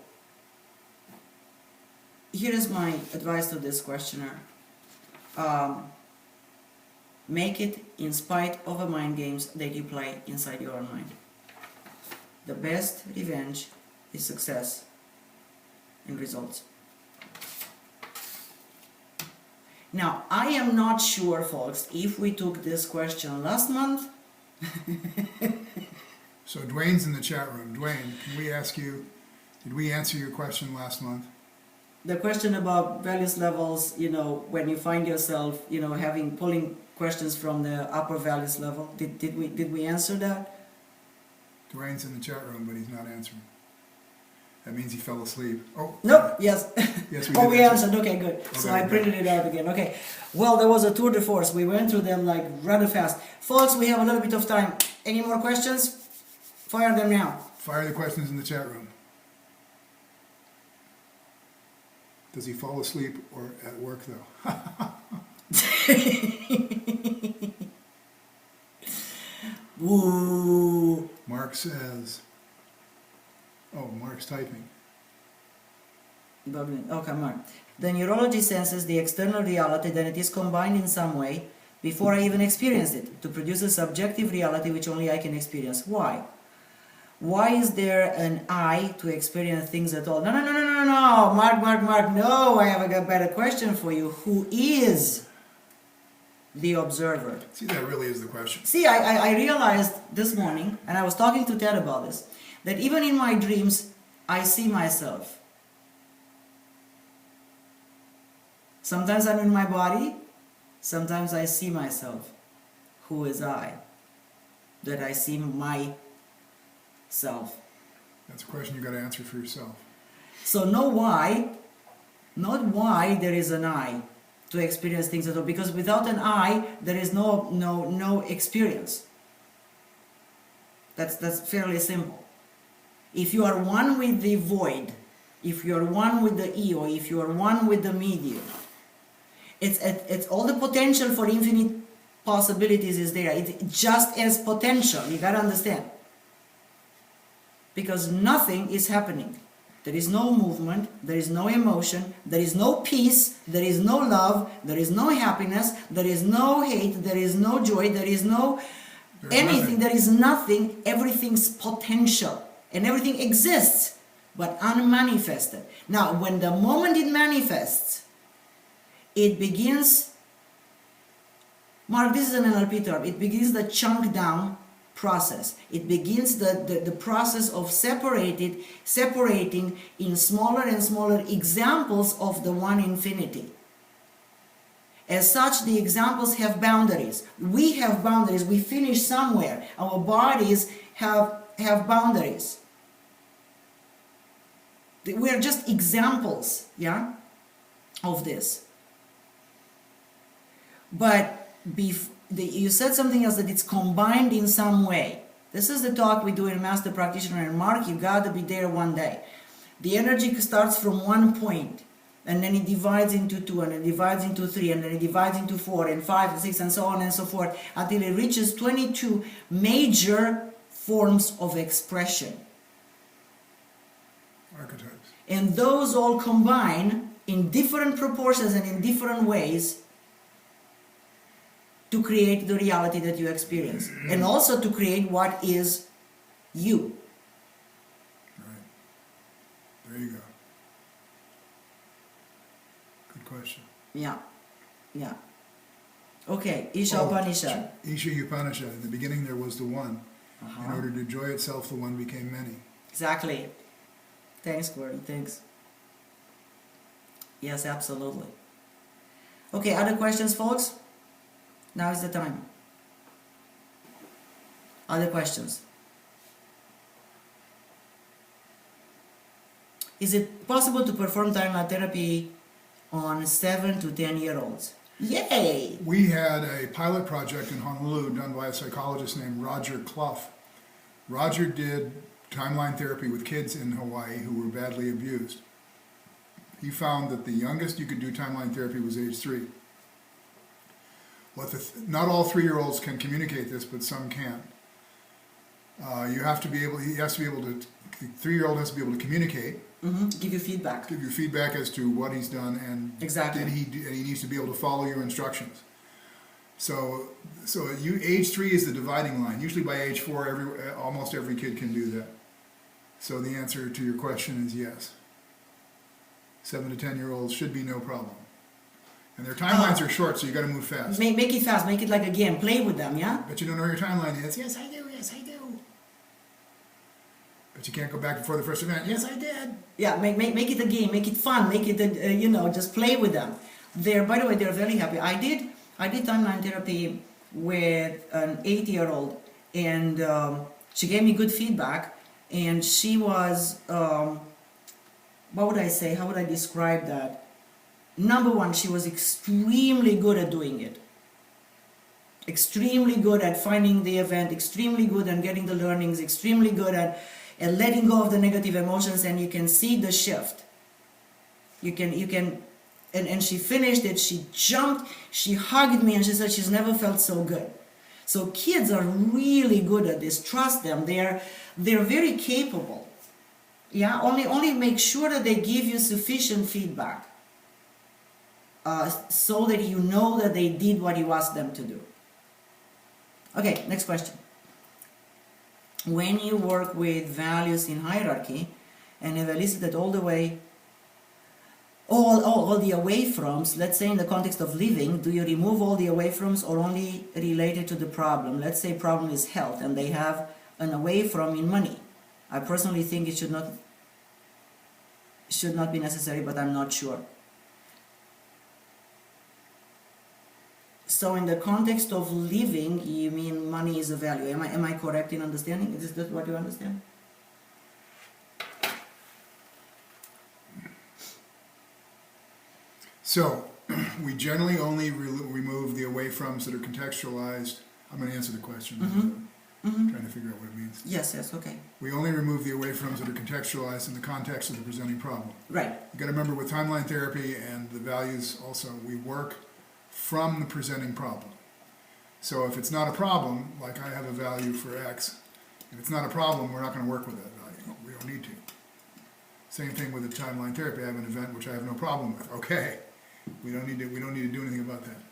Speaker 1: here is my advice to this questioner. Make it in spite of the mind games that you play inside your own mind. The best revenge is success and results. Now, I am not sure, folks, if we took this question last month.
Speaker 2: So Dwayne's in the chat room. Dwayne, can we ask you, did we answer your question last month?
Speaker 1: The question about values levels, when you find yourself, pulling questions from the upper values level, did we answer that?
Speaker 2: Dwayne's in the chat room, but he's not answering. That means he fell asleep. Oh.
Speaker 1: Nope, yes.
Speaker 2: Yes, we
Speaker 1: Oh,
Speaker 2: did
Speaker 1: we
Speaker 2: answer.
Speaker 1: answered, okay, good. So
Speaker 2: Okay,
Speaker 1: I printed it out again, okay. Well, there was a tour de force. We went through them like rather fast. Folks, we have a little bit of time. Any more questions? Fire them now.
Speaker 2: Fire the questions in the chat room. Does he fall asleep or at work though?
Speaker 1: Woo.
Speaker 2: Mark says, oh, Mark's typing.
Speaker 1: Okay, Mark. The neurology senses the external reality, then it is combined in some way before I even experience it to produce a subjective reality which only I can experience. Why? Why is there an I to experience things at all? No, Mark, no, I have a better question for you. Who is the observer?
Speaker 2: See, that really is the question.
Speaker 1: See, I realized this morning, and I was talking to Ted about this, that even in my dreams, I see myself. Sometimes I'm in my body, sometimes I see myself. Who is I? That I see myself.
Speaker 2: That's a question you got to answer for yourself.
Speaker 1: So know why, not why there is an I to experience things at all, because without an I, there is no experience. That's fairly simple. If you are one with the void, if you are one with the ego, if you are one with the medium, it's all the potential for infinite possibilities is there. It's just as potential. You gotta understand. Because nothing is happening. There is no movement, there is no emotion, there is no peace, there is no love, there is no happiness, there is no hate, there is no joy, there is no anything, there is nothing. Everything's potential. and everything exists, but unmanifested. Now, when the moment it manifests, it begins, Mark, this is an NLP term, it begins the chunk down process. It begins the process of separating in smaller and smaller examples of the one infinity. As such, the examples have boundaries. We have boundaries. We finish somewhere. Our bodies have boundaries. We are just examples, yeah, of this. But you said something else, that it's combined in some way. This is the talk we do in Master Practitioner and Mark. You got to be there one day. The energy starts from one point, and then it divides into 2, and it divides into 3, and then it divides into 4 and 5 and 6 and so on and so forth, until it reaches 22 major forms of expression.
Speaker 2: Archetypes.
Speaker 1: And those all combine in different proportions and in different ways to create the reality that you experience, and also to create what is you.
Speaker 2: Right. There you go. Good question.
Speaker 1: Yeah. Okay, Isha Upanishad.
Speaker 2: Isha Upanishad. In the beginning there was the one. In order to enjoy itself, the one became many.
Speaker 1: Exactly. Thanks, Gordon. Thanks. Yes, absolutely. Okay, other questions, folks? Now is the time. Other questions? Is it possible to perform timeline therapy on 7 to 10-year-olds? Yay!
Speaker 2: We had a pilot project in Honolulu done by a psychologist named Roger Clough. Roger did timeline therapy with kids in Hawaii who were badly abused. He found that the youngest you could do timeline therapy was age 3. Not all 3-year-olds can communicate this, but some can. The 3-year-old has to be able to communicate.
Speaker 1: Give you feedback.
Speaker 2: Give you feedback as to what he's done, and
Speaker 1: exactly.
Speaker 2: and he needs to be able to follow your instructions. So age 3 is the dividing line. Usually by age 4, almost every kid can do that. So the answer to your question is yes. 7 to 10-year-olds should be no problem. And their timelines are short, so you got to move fast.
Speaker 1: Make it fast. Make it like a game. Play with them, yeah?
Speaker 2: But you don't know where your timeline is. Yes, I do. Yes, I do. But you can't go back before the first event. Yes, I did.
Speaker 1: Yeah, make it a game. Make it fun. Make it, just play with them. By the way, they're very happy. I did timeline therapy with an 8-year-old, and she gave me good feedback. And she was, what would I say? How would I describe that? Number one, she was extremely good at doing it. Extremely good at finding the event, extremely good at getting the learnings, extremely good at letting go of the negative emotions, and you can see the shift. And she finished it, she jumped, she hugged me, and she said she's never felt so good. So kids are really good at this. Trust them. They're very capable. Yeah, only make sure that they give you sufficient feedback. So that you know that they did what you asked them to do. Okay, next question. When you work with values in hierarchy and have elicited all the away froms, let's say in the context of living, do you remove all the away froms or only related to the problem? Let's say problem is health and they have an away from in money. I personally think it should not be necessary, but I'm not sure. So in the context of living, you mean money is a value. Am I correct in understanding? Is this what you understand?
Speaker 2: So we generally only remove the away froms that are contextualized. I'm going to answer the question. Trying to figure out what it means.
Speaker 1: Yes, okay.
Speaker 2: We only remove the away froms that are contextualized in the context of the presenting problem.
Speaker 1: Right.
Speaker 2: You got to remember with timeline therapy and the values also, we work from the presenting problem. So if it's not a problem, like I have a value for X, if it's not a problem, we're not going to work with that value. We don't need to. Same thing with the timeline therapy. I have an event which I have no problem with. Okay, we don't need to do anything about that.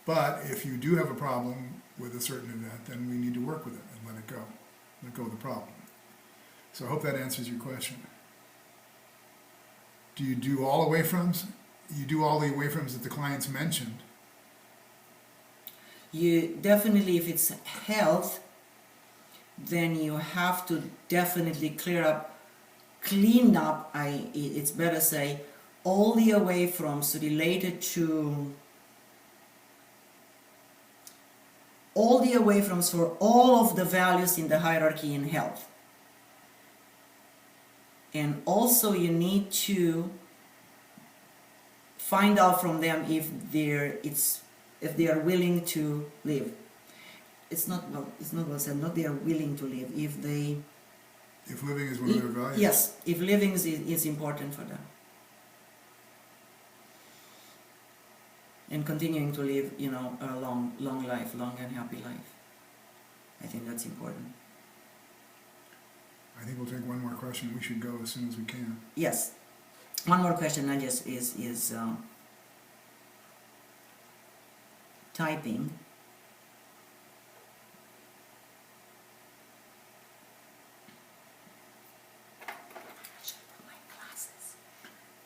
Speaker 2: But if you do have a problem with a certain event, then we need to work with it and let it go. Let go of the problem. So I hope that answers your question. Do you do all away froms? You do all the away froms that the clients mentioned.
Speaker 1: You definitely, if it's health, then you have to definitely clean up, it's better say, all the away froms related to all the away froms for all of the values in the hierarchy in health. And also you need to find out from them if they are willing to live. It's not well said, not they are willing to live, if
Speaker 2: living is one of their values.
Speaker 1: Yes, if living is important for them. And continuing to live, a long life, long and happy life. I think that's important.
Speaker 2: I think we'll take one more question. We should go as soon as we can.
Speaker 1: Yes. One more question, I just is typing.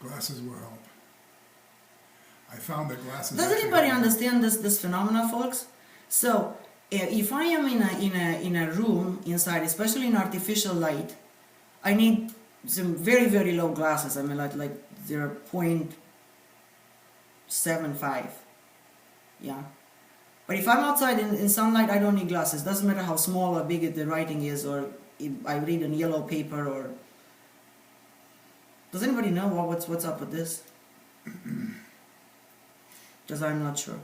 Speaker 2: Glasses will help. I found that glasses.
Speaker 1: Does anybody understand this phenomena, folks? So, if I am in a room inside, especially in artificial light, I need some very, very low glasses. I mean, like 0.75. Yeah. But if I'm outside in sunlight, I don't need glasses. Doesn't matter how small or big the writing is, or if I read on yellow paper, or... Does anybody know what's up with this? Because I'm not sure.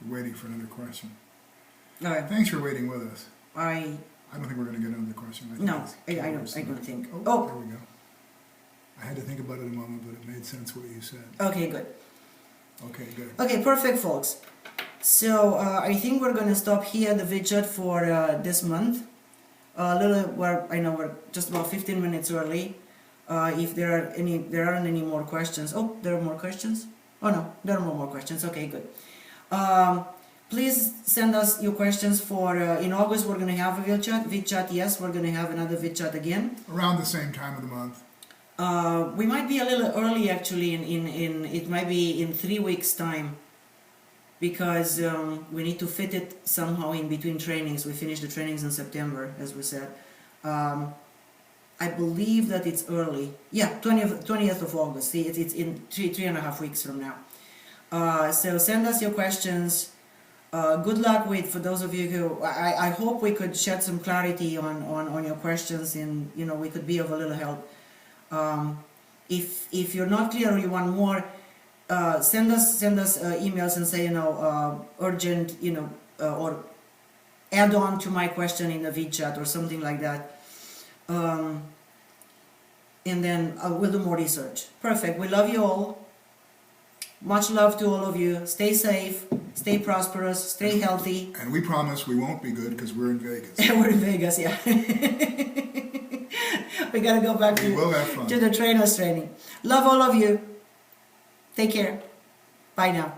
Speaker 2: We're waiting for another question.
Speaker 1: All right.
Speaker 2: Thanks for waiting with us.
Speaker 1: I
Speaker 2: don't think we're going to get another question.
Speaker 1: I don't think.
Speaker 2: Oh, there we go. I had to think about it a moment, but it made sense what you said.
Speaker 1: Okay, good.
Speaker 2: Okay, good.
Speaker 1: Okay, perfect, folks. So I think we're going to stop here the VidChat for this month. I know we're just about 15 minutes early. If there aren't any more questions. Oh, there are more questions? Oh no, there are no more questions. Okay, good. Please send us your questions for in August. We're going to have a VidChat. Yes, we're going to have another VidChat again.
Speaker 2: Around the same time of the month.
Speaker 1: We might be a little early actually. It might be in 3 weeks' time, because we need to fit it somehow in between trainings. We finish the trainings in September, as we said. I believe that it's early. Yeah, 20th of August. See, it's in three and a half weeks from now. So send us your questions. Good luck for those of you who... I hope we could shed some clarity on your questions, and we could be of a little help. If you're not clear or you want more, send us emails and say urgent, or add on to my question in the VidChat or something like that. And then we'll do more research. Perfect. We love you all. Much love to all of you. Stay safe, stay prosperous, stay healthy.
Speaker 2: And we promise we won't be good because we're in Vegas.
Speaker 1: We're in Vegas, yeah. We gotta go back to the trainers training. Love all of you. Take care. Bye now.